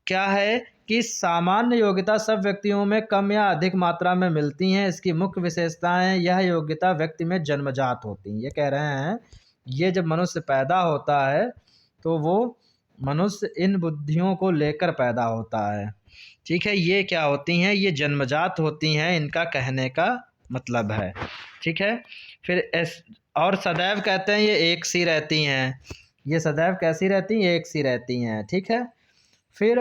Speaker 1: क्या है कि सामान्य योग्यता सब व्यक्तियों में कम या अधिक मात्रा में मिलती हैं। इसकी मुख्य विशेषताएं, यह योग्यता व्यक्ति में जन्मजात होती हैं। ये कह रहे हैं ये जब मनुष्य पैदा होता है तो वो मनुष्य इन बुद्धियों को लेकर पैदा होता है, ठीक है। ये क्या होती हैं, ये जन्मजात होती हैं, इनका कहने का मतलब है, ठीक है। फिर और सदैव कहते हैं ये एक सी रहती हैं। ये सदैव कैसी रहती हैं, एक सी रहती हैं, ठीक है। फिर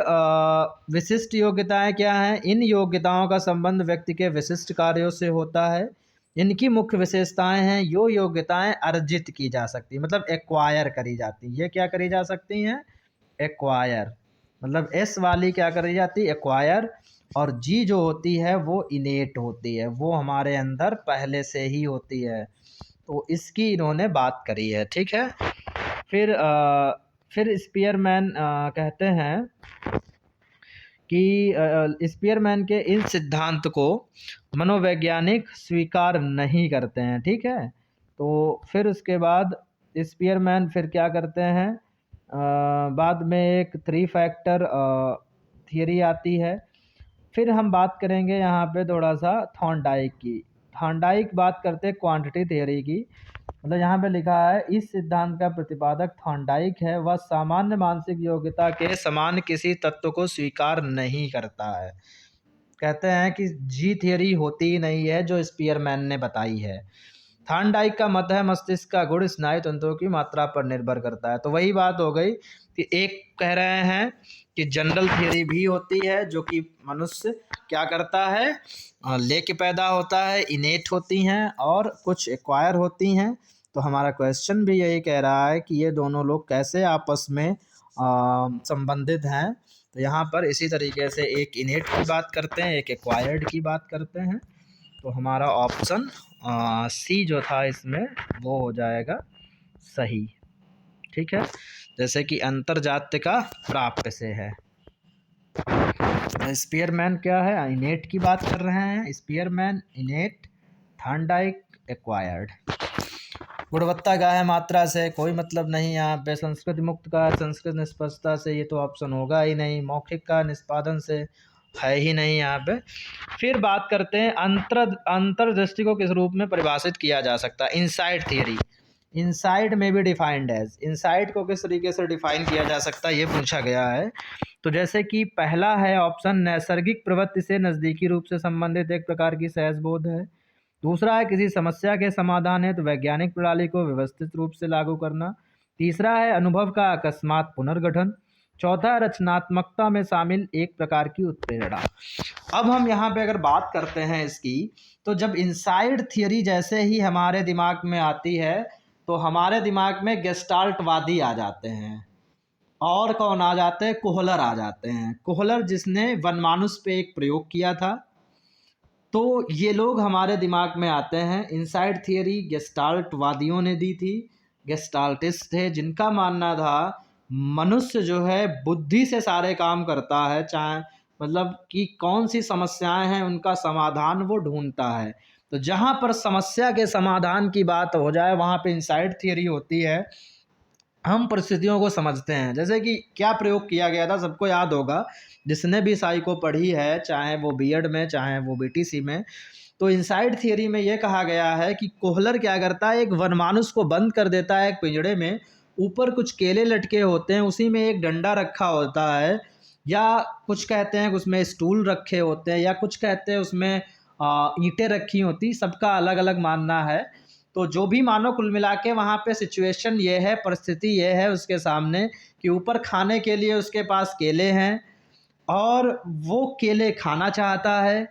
Speaker 1: विशिष्ट योग्यताएं क्या हैं, इन योग्यताओं का संबंध व्यक्ति के विशिष्ट कार्यों से होता है। इनकी मुख्य विशेषताएं हैं, यो योग्यताएं अर्जित की जा सकती, मतलब एक्वायर करी जाती। ये क्या करी जा सकती हैं, एक्वायर, मतलब एस वाली क्या करी जाती है, एक्वायर। और जी जो होती है वो इनेट होती है, वो हमारे अंदर पहले से ही होती है। तो इसकी इन्होंने बात करी है, ठीक है। फिर स्पीयरमैन कहते हैं कि स्पीयरमैन के इन सिद्धांत को मनोवैज्ञानिक स्वीकार नहीं करते हैं, ठीक है। तो फिर उसके बाद स्पीयरमैन फिर क्या करते हैं, बाद में एक थ्री फैक्टर थियरी आती है। फिर हम बात करेंगे यहाँ पे थोड़ा सा थॉर्नडाइक की। थॉर्नडाइक बात करते हैं क्वांटिटी थियरी की, मतलब यहाँ पे लिखा है इस सिद्धांत का प्रतिपादक थॉर्नडाइक है, वह सामान्य मानसिक योग्यता के समान किसी तत्व को स्वीकार नहीं करता है। कहते हैं कि जी थियरी होती ही नहीं है जो स्पीयरमैन ने बताई है। थॉर्नडाइक का मत है मस्तिष्क का गुण स्नायु तंत्रों की मात्रा पर निर्भर करता है। तो वही बात हो गई कि एक कह रहे हैं कि जनरल थियरी भी होती है जो कि मनुष्य क्या करता है, लेके पैदा होता है, इनेट होती हैं, और कुछ एक्वायर होती हैं। तो हमारा क्वेश्चन भी यही कह रहा है कि ये दोनों लोग कैसे आपस में संबंधित हैं। तो यहाँ पर इसी तरीके से एक इनेट की बात करते हैं, एक एक्वायर्ड की बात करते हैं। तो हमारा ऑप्शन सी जो था इसमें वो हो जाएगा सही, ठीक है। जैसे कि अंतरजातीय का प्राप्य से है। स्पीयरमैन क्या है, इनेट की बात कर रहे हैं, स्पीयरमैन इनेट, थॉर्नडाइक एक्वायर्ड। गुणवत्ता का है मात्रा से कोई मतलब नहीं यहाँ पे। संस्कृत मुक्त का संस्कृत निष्पक्षता से, ये तो ऑप्शन होगा ही नहीं। मौखिक का निष्पादन से है ही नहीं यहाँ पे। फिर बात करते हैं अंतर्दृष्टि को किस रूप में परिभाषित किया जा सकता है, इनसाइट थियरी। इनसाइट में भी डिफाइंड है, इनसाइट को किस तरीके से डिफाइन किया जा सकता है ये पूछा गया है। तो जैसे कि पहला है ऑप्शन, नैसर्गिक प्रवृत्ति से नज़दीकी रूप से संबंधित एक प्रकार की सहजबोध है। दूसरा है किसी समस्या के समाधान है तो वैज्ञानिक प्रणाली को व्यवस्थित रूप से लागू करना। तीसरा है अनुभव का अकस्मात पुनर्गठन। चौथा है रचनात्मकता में शामिल एक प्रकार की उत्प्रेरणा। अब हम यहाँ पे अगर बात करते हैं इसकी, तो जब इनसाइड थियरी जैसे ही हमारे दिमाग में आती है तो हमारे दिमाग में गेस्टाल्टवादी आ जाते हैं। और कौन आ जाते हैं? कोहलर आ जाते हैं। कोहलर जिसने वनमानुष पे एक प्रयोग किया था, तो ये लोग हमारे दिमाग में आते हैं। इनसाइड थियरी गेस्टाल्टवादियों ने दी थी। गेस्टाल्टिस्ट थे जिनका मानना था मनुष्य जो है बुद्धि से सारे काम करता है, चाहे मतलब कि कौन सी समस्याएं हैं उनका समाधान वो ढूंढता है। तो जहाँ पर समस्या के समाधान की बात हो जाए वहाँ पे इनसाइड थियरी होती है। हम परिस्थितियों को समझते हैं। जैसे कि क्या प्रयोग किया गया था, सबको याद होगा जिसने भी साइको पढ़ी है, चाहे वो बीएड में चाहे वो बीटीसी में। तो इनसाइड थियरी में ये कहा गया है कि कोहलर क्या करता है, एक वनमानुष को बंद कर देता है एक पिंजड़े में। ऊपर कुछ केले लटके होते हैं, उसी में एक डंडा रखा होता है, या कुछ कहते हैं उसमें स्टूल रखे होते हैं, या कुछ कहते हैं उसमें ईंटें रखी होती। सबका अलग अलग मानना है। तो जो भी मानो कुल मिला के वहाँ पे सिचुएशन ये है, परिस्थिति ये है उसके सामने कि ऊपर खाने के लिए उसके पास केले हैं और वो केले खाना चाहता है।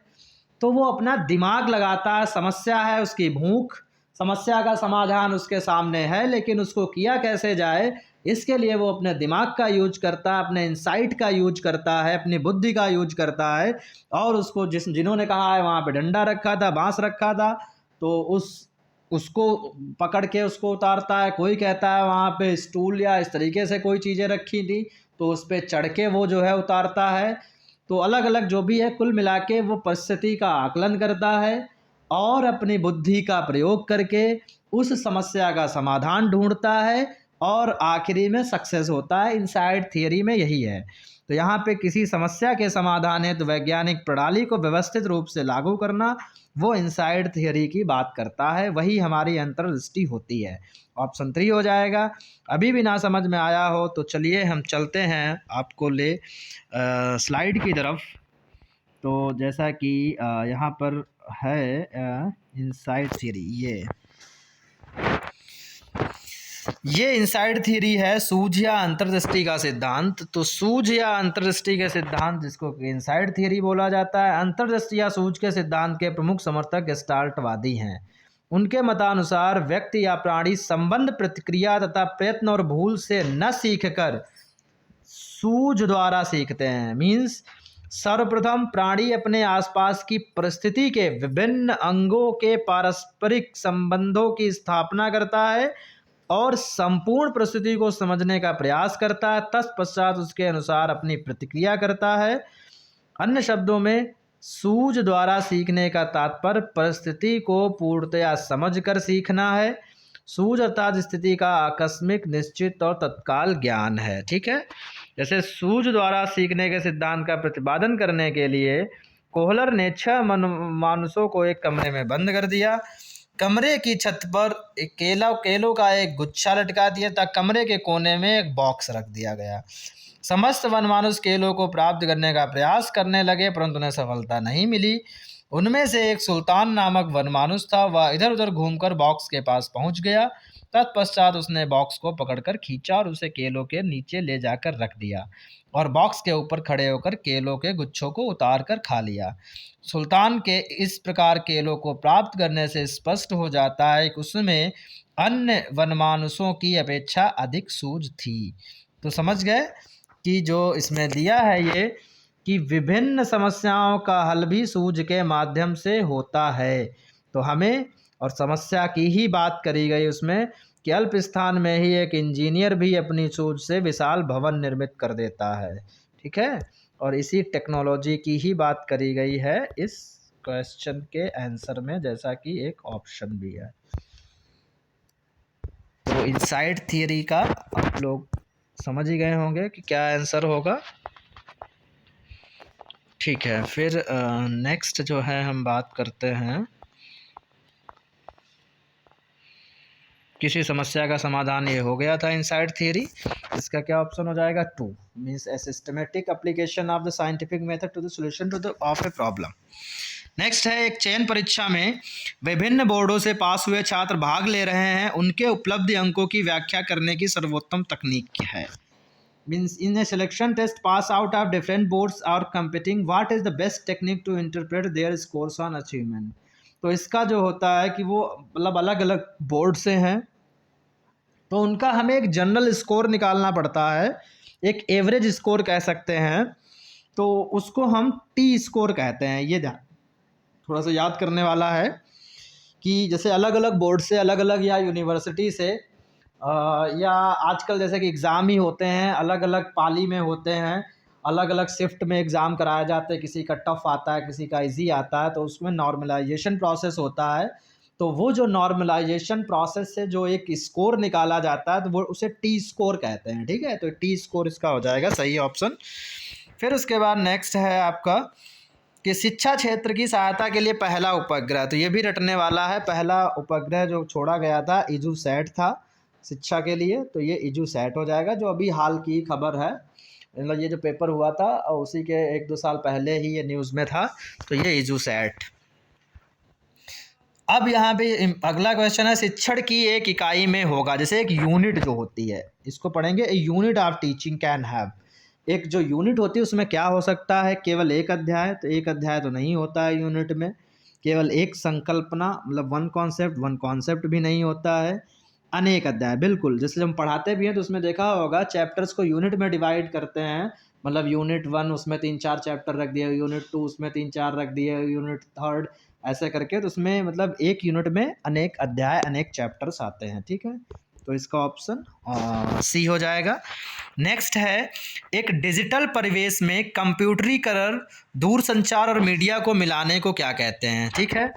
Speaker 1: तो वो अपना दिमाग लगाता है, समस्या है उसकी भूख, समस्या का समाधान उसके सामने है, लेकिन उसको किया कैसे जाए इसके लिए वो अपने दिमाग का यूज करता है, अपने इंसाइट का यूज करता है, अपनी बुद्धि का यूज करता है। और उसको जिन्होंने कहा है वहाँ पे डंडा रखा था, बांस रखा था, तो उसको पकड़ के उसको उतारता है। कोई कहता है वहाँ पे स्टूल या इस तरीके से कोई चीज़ें रखी थी, तो उस पर चढ़ के वो जो है उतारता है। तो अलग अलग जो भी है कुल मिला के वो परिस्थिति का आकलन करता है और अपनी बुद्धि का प्रयोग करके उस समस्या का समाधान ढूंढता है और आखिरी में सक्सेस होता है। इनसाइड थियरी में यही है। तो यहाँ पे किसी समस्या के समाधान है तो वैज्ञानिक प्रणाली को व्यवस्थित रूप से लागू करना, वो इनसाइड थियरी की बात करता है। वही हमारी अंतर्दृष्टि होती है। ऑप्शन 3 हो जाएगा। अभी भी ना समझ में आया हो तो चलिए हम चलते हैं आपको ले स्लाइड की तरफ। तो जैसा कि यहाँ पर है इनसाइड थियरी, ये इनसाइड थियरी है सूझ या अंतर्दृष्टि का सिद्धांत। तो सूझ या अंतर्दृष्टि के सिद्धांत जिसको इनसाइड थियरी बोला जाता है। अंतर्दृष्टि या सूझ के सिद्धांत के प्रमुख समर्थक गेस्टाल्टवादी हैं। उनके मतानुसार व्यक्ति या प्राणी संबंध, प्रतिक्रिया तथा प्रयत्न और भूल से न सीखकर सूझ द्वारा सीखते हैं। मीन्स सर्वप्रथम प्राणी अपने आसपास की परिस्थिति के विभिन्न अंगों के पारस्परिक संबंधों की स्थापना करता है और संपूर्ण परिस्थिति को समझने का प्रयास करता है। तत्पश्चात उसके अनुसार अपनी प्रतिक्रिया करता है। अन्य शब्दों में सूझ द्वारा सीखने का तात्पर्य परिस्थिति को पूर्णतया समझकर सीखना है। सूझ अर्थात स्थिति का आकस्मिक, निश्चित और तत्काल ज्ञान है। ठीक है। जैसे सूझ द्वारा सीखने के सिद्धांत का प्रतिपादन करने के लिए कोहलर ने 6 मानुषों को एक कमरे में बंद कर दिया। कमरे की छत पर एक केलों का एक गुच्छा लटका दिया था। कमरे के कोने में एक बॉक्स रख दिया गया। समस्त वनमानुष केलों को प्राप्त करने का प्रयास करने लगे, परंतु उन्हें सफलता नहीं मिली। उनमें से एक सुल्तान नामक वनमानुष था। वह इधर उधर घूमकर बॉक्स के पास पहुंच गया। तत्पश्चात उसने बॉक्स को पकड़कर खींचा और उसे केलों के नीचे ले जाकर रख दिया और बॉक्स के ऊपर खड़े होकर केलों के गुच्छों को उतार कर खा लिया। सुल्तान के इस प्रकार केलों को प्राप्त करने से स्पष्ट हो जाता है कि उसमें अन्य वनमानुषों की अपेक्षा अधिक सूझ थी। तो समझ गए कि जो इसमें दिया है ये कि विभिन्न समस्याओं का हल भी सूझ के माध्यम से होता है। तो हमें और समस्या की ही बात करी गई उसमें कि अल्प स्थान में ही एक इंजीनियर भी अपनी सूझ से विशाल भवन निर्मित कर देता है। ठीक है। और इसी टेक्नोलॉजी की ही बात करी गई है इस क्वेश्चन के आंसर में, जैसा कि एक ऑप्शन भी है। तो इनसाइड थियरी का आप लोग समझ ही गए होंगे कि क्या आंसर होगा। ठीक है। फिर नेक्स्ट जो है हम बात करते हैं किसी समस्या का समाधान। ये हो गया था इनसाइड थियरी। इसका क्या ऑप्शन हो जाएगा? 2 means a systematic application of the scientific method to the solution to the of a problem. Next है एक चयन परीक्षा में विभिन्न बोर्डों से पास हुए छात्र भाग ले रहे हैं। उनके उपलब्ध अंकों की व्याख्या करने की सर्वोत्तम तकनीक क्या है? Means in a selection test pass out of different boards are competing, what is the best technique to interpret their scores on achievement. तो इसका जो होता है कि वो मतलब अलग अलग बोर्ड से हैं तो उनका हमें एक जनरल स्कोर निकालना पड़ता है, एक एवरेज स्कोर कह सकते हैं, तो उसको हम टी स्कोर कहते हैं। ये थोड़ा सा याद करने वाला है कि जैसे अलग अलग बोर्ड से, अलग अलग या यूनिवर्सिटी से या आजकल जैसे कि एग्ज़ाम ही होते हैं, अलग अलग पाली में होते हैं, अलग अलग शिफ्ट में एग्ज़ाम कराए जाते हैं, किसी का टफ आता है, किसी का इजी आता है, तो उसमें नॉर्मलाइजेशन प्रोसेस होता है। तो वो जो नॉर्मलाइजेशन प्रोसेस से जो एक स्कोर निकाला जाता है, तो वो उसे टी स्कोर कहते हैं। ठीक है, तो टी स्कोर इसका हो जाएगा सही ऑप्शन। फिर उसके बाद नेक्स्ट है आपका कि शिक्षा क्षेत्र की सहायता के लिए पहला उपग्रह, तो ये भी रटने वाला है। पहला उपग्रह जो छोड़ा गया था इजूसैट था शिक्षा के लिए, तो ये इजूसैट हो जाएगा, जो अभी हाल की खबर है। मतलब ये जो पेपर हुआ था और उसी के 1-2 साल पहले ही ये न्यूज़ में था, तो ये इजूसैट। अब यहाँ पे अगला क्वेश्चन है, शिक्षण की एक इकाई में होगा, जैसे एक यूनिट जो होती है, इसको पढ़ेंगे। A unit of teaching can have, एक जो यूनिट होती है उसमें क्या हो सकता है, केवल एक अध्याय, तो एक अध्याय तो नहीं होता है यूनिट में। केवल एक संकल्पना, मतलब वन कॉन्सेप्ट भी नहीं होता है। अनेक अध्याय, बिल्कुल, जैसे हम पढ़ाते भी हैं तो उसमें देखा होगा चैप्टर्स को यूनिट में डिवाइड करते हैं। मतलब यूनिट 1 उसमें 3-4 चैप्टर रख दिए, यूनिट 2 उसमें 3-4 रख दिए, यूनिट 3 ऐसे करके, तो उसमें मतलब एक यूनिट में अनेक अध्याय, अनेक चैप्टर्स आते हैं। ठीक है, तो इसका ऑप्शन सी हो जाएगा। नेक्स्ट है, एक डिजिटल परिवेश में कंप्यूटरीकरण, दूरसंचार और मीडिया को मिलाने को क्या कहते हैं। ठीक है,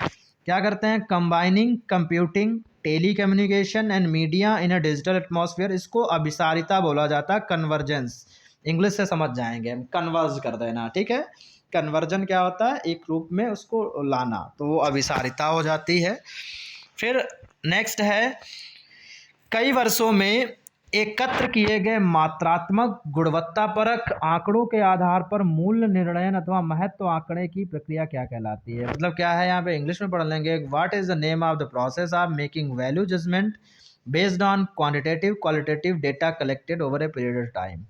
Speaker 1: क्या करते हैं, combining computing, telecommunication and media in a digital atmosphere, इसको अभिसारिता बोला जाता है, कन्वर्जेंस। इंग्लिश से समझ जाएंगे, कन्वर्ज कर देना। ठीक है, कन्वर्जन क्या होता है, एक रूप में उसको लाना, तो वो अभिसारिता हो जाती है। फिर नेक्स्ट है, कई वर्षों में एकत्र किए गए मात्रात्मक गुणवत्तापरक आंकड़ों के आधार पर मूल्य निर्णयन अथवा महत्व आंकड़े की प्रक्रिया क्या कहलाती है। मतलब क्या है, यहाँ पे इंग्लिश में पढ़ लेंगे। What is the name of the process of making value judgement based on quantitative qualitative data collected over a period of time.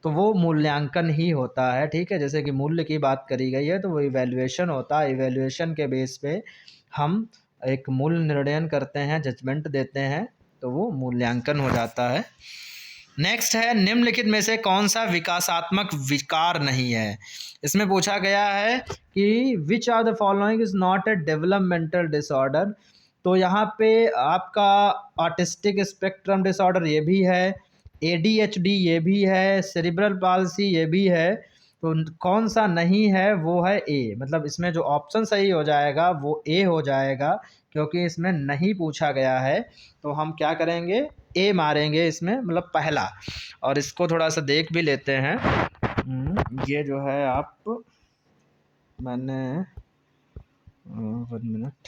Speaker 1: तो वो मूल्यांकन ही होता है। ठीक है, जैसे कि मूल्य की बात करी गई है, तो वो इवैल्यूएशन होता है। इवैल्यूएशन के बेस पे हम एक मूल्य निर्णयन करते हैं, जजमेंट देते हैं, तो वो मूल्यांकन हो जाता है। नेक्स्ट है, निम्नलिखित में से कौन सा विकासात्मक विकार नहीं है। इसमें पूछा गया है कि which are the following is not a developmental disorder. तो यहाँ पे आपका ऑटिस्टिक स्पेक्ट्रम डिसऑर्डर ये भी है, ADHD ये भी है, सेरिब्रल पाल्सी ये भी है, तो कौन सा नहीं है, वो है ए। मतलब इसमें जो ऑप्शन सही हो जाएगा वो ए हो जाएगा, क्योंकि इसमें नहीं पूछा गया है, तो हम क्या करेंगे, ए मारेंगे इसमें, मतलब पहला। और इसको थोड़ा सा देख भी लेते हैं। ये जो है मैंने 1 मिनट,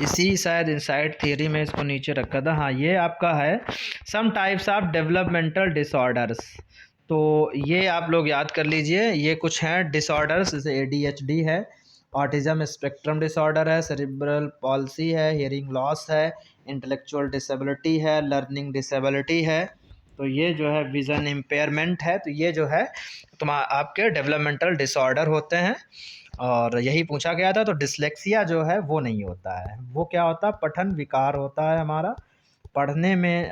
Speaker 1: इसी शायद इनसाइड थियरी में इसको नीचे रखा था। हाँ, ये आपका है some types of developmental disorders. तो ये आप लोग याद कर लीजिए, ये कुछ हैं डिसऑर्डर्स, जैसे ADHD है, ऑटिज्म स्पेक्ट्रम डिसऑर्डर है, सेरिब्रल पॉल्सी है, हियरिंग लॉस है, इंटेलेक्चुअल डिसेबिलिटी है, लर्निंग डिसेबिलिटी है, तो ये जो है विज़न इम्पेयरमेंट है। तो ये जो है आपके डेवलपमेंटल डिसऑर्डर होते हैं, और यही पूछा गया था। तो डिसलेक्सिया जो है वो नहीं होता है, वो क्या होता है, पठन विकार होता है हमारा। पढ़ने में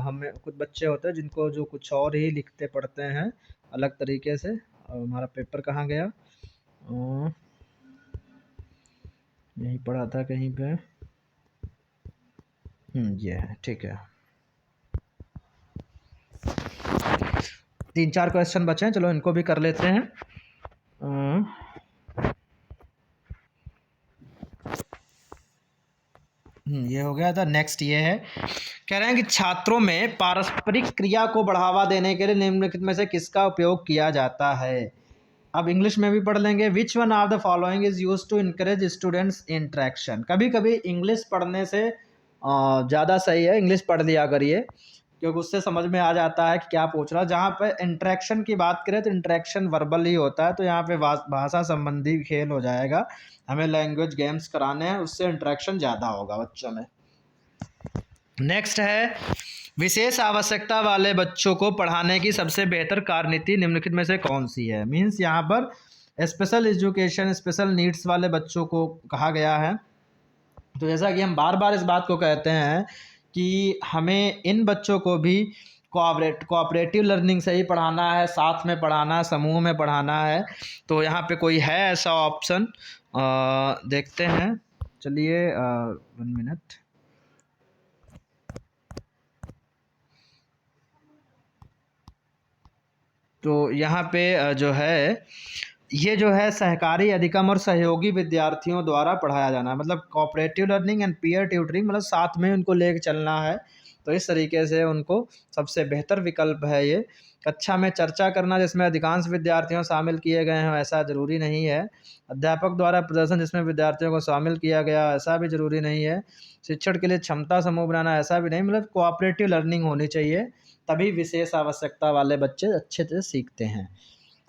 Speaker 1: हमें कुछ बच्चे होते हैं जिनको जो कुछ और ही लिखते पढ़ते हैं अलग तरीके से। हमारा पेपर कहाँ गया, यही पढ़ा था कहीं पे, ये है। ठीक है, 3-4 क्वेश्चन बचे हैं, चलो इनको भी कर लेते हैं। ये हो गया था। नेक्स्ट ये है, कह रहे हैं कि छात्रों में पारस्परिक क्रिया को बढ़ावा देने के लिए निम्नलिखित में से किसका उपयोग किया जाता है। अब इंग्लिश में भी पढ़ लेंगे। Which one of the following is used to encourage students interaction. कभी कभी इंग्लिश पढ़ने से ज़्यादा सही है इंग्लिश पढ़ लिया करिए, क्योंकि उससे समझ में आ जाता है कि क्या पूछ रहा है। जहाँ पे इंटरेक्शन की बात करें तो इंटरेक्शन वर्बल ही होता है, तो यहाँ पे भाषा संबंधी खेल हो जाएगा। हमें लैंग्वेज गेम्स कराने हैं, उससे इंटरेक्शन ज़्यादा होगा बच्चों में। नेक्स्ट है, विशेष आवश्यकता वाले बच्चों को पढ़ाने की सबसे बेहतर कार्यनीति निम्नलिखित में से कौन सी है। मीन्स यहाँ पर स्पेशल एजुकेशन, स्पेशल नीड्स वाले बच्चों को कहा गया है। तो जैसा कि हम बार बार इस बात को कहते हैं कि हमें इन बच्चों को भी कोऑपरेटिव लर्निंग से ही पढ़ाना है, साथ में पढ़ाना है, समूह में पढ़ाना है। तो यहाँ पे कोई है ऐसा ऑप्शन, देखते हैं। चलिए 1 मिनट। तो यहाँ पे जो है, ये जो है सहकारी अधिगम और सहयोगी विद्यार्थियों द्वारा पढ़ाया जाना, मतलब cooperative learning and peer tutoring, मतलब साथ में उनको लेके चलना है। तो इस तरीके से उनको सबसे बेहतर विकल्प है ये। कक्षा में चर्चा करना जिसमें अधिकांश विद्यार्थियों शामिल किए गए हों, ऐसा ज़रूरी नहीं है। अध्यापक द्वारा प्रदर्शन जिसमें विद्यार्थियों को शामिल किया गया, ऐसा भी ज़रूरी नहीं है। शिक्षण के लिए क्षमता समूह बनाना, ऐसा भी नहीं। मतलब कोऑपरेटिव लर्निंग होनी चाहिए, तभी विशेष आवश्यकता वाले बच्चे अच्छे से सीखते हैं।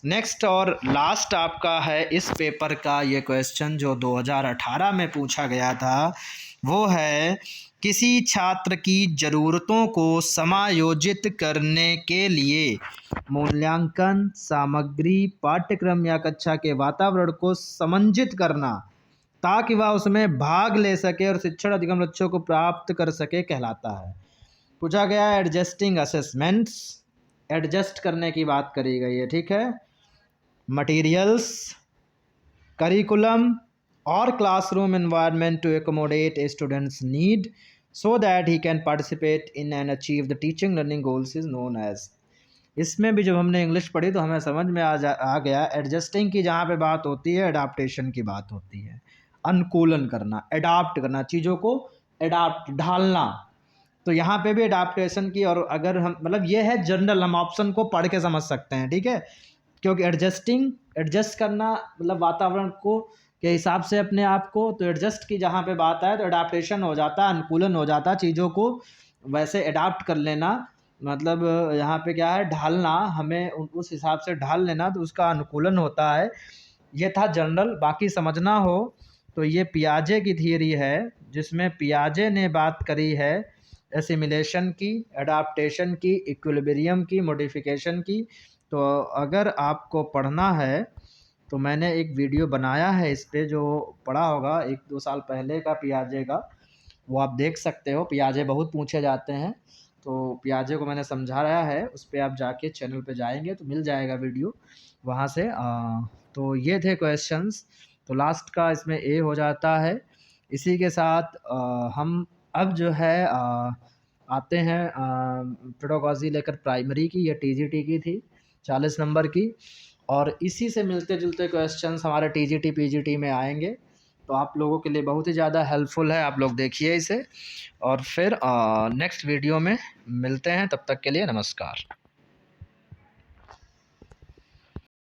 Speaker 1: नेक्स्ट और लास्ट आपका है इस पेपर का ये क्वेश्चन जो 2018 में पूछा गया था, वो है किसी छात्र की ज़रूरतों को समायोजित करने के लिए मूल्यांकन सामग्री, पाठ्यक्रम या कक्षा के वातावरण को समंजित करना ताकि वह उसमें भाग ले सके और शिक्षण अधिगम लक्ष्यों को प्राप्त कर सके कहलाता है। पूछा गया एडजस्टिंग असेसमेंट्स, एडजस्ट करने की बात करी गई है, ठीक है। मटेरियल्स, करिकुलम और classroom environment to accommodate a students need so that he can participate in and achieve the teaching learning goals is known as. इसमें भी जब हमने इंग्लिश पढ़ी तो हमें समझ में आ गया एडजस्टिंग की जहाँ पे बात होती है, एडाप्टेशन की बात होती है। अनुकूलन करना, एडाप्ट करना, चीज़ों को एडाप्ट, ढालना। तो यहाँ पे भी एडाप्टेशन की, और अगर हम मतलब ये है जनरल, हम ऑप्शन को पढ़ के समझ सकते हैं, ठीक है। क्योंकि एडजस्ट करना मतलब वातावरण को के हिसाब से अपने आप को, तो एडजस्ट की जहाँ पे बात आए तो एडाप्टेशन हो जाता है, अनुकूलन हो जाता है, चीज़ों को वैसे एडाप्ट कर लेना। मतलब यहाँ पे क्या है, ढालना, हमें उस हिसाब से ढाल लेना, तो उसका अनुकूलन होता है। ये था जनरल। बाकी समझना हो तो ये पियाजे की थियरी है, जिसमें पियाजे ने बात करी है एसिमिलेशन की, एडाप्टेशन की, इक्विलिब्रियम की, मॉडिफिकेशन की। तो अगर आपको पढ़ना है तो मैंने एक वीडियो बनाया है इस पे, जो पढ़ा होगा 1-2 साल पहले का पियाजे का, वो आप देख सकते हो। पियाजे बहुत पूछे जाते हैं, तो पियाजे को मैंने समझाया है, उस पर आप जाके चैनल पे जाएंगे तो मिल जाएगा वीडियो वहाँ से। तो ये थे क्वेश्चंस। तो लास्ट का इसमें ए हो जाता है। इसी के साथ हम अब जो है आते हैं पेडागोजी लेकर प्राइमरी की, या टीजीटी की थी 40 नंबर की, और इसी से मिलते जुलते क्वेश्चंस हमारे टीजीटी पीजीटी में आएंगे। तो आप लोगों के लिए बहुत ही ज़्यादा हेल्पफुल है, आप लोग देखिए इसे। और फिर नेक्स्ट वीडियो में मिलते हैं, तब तक के लिए नमस्कार।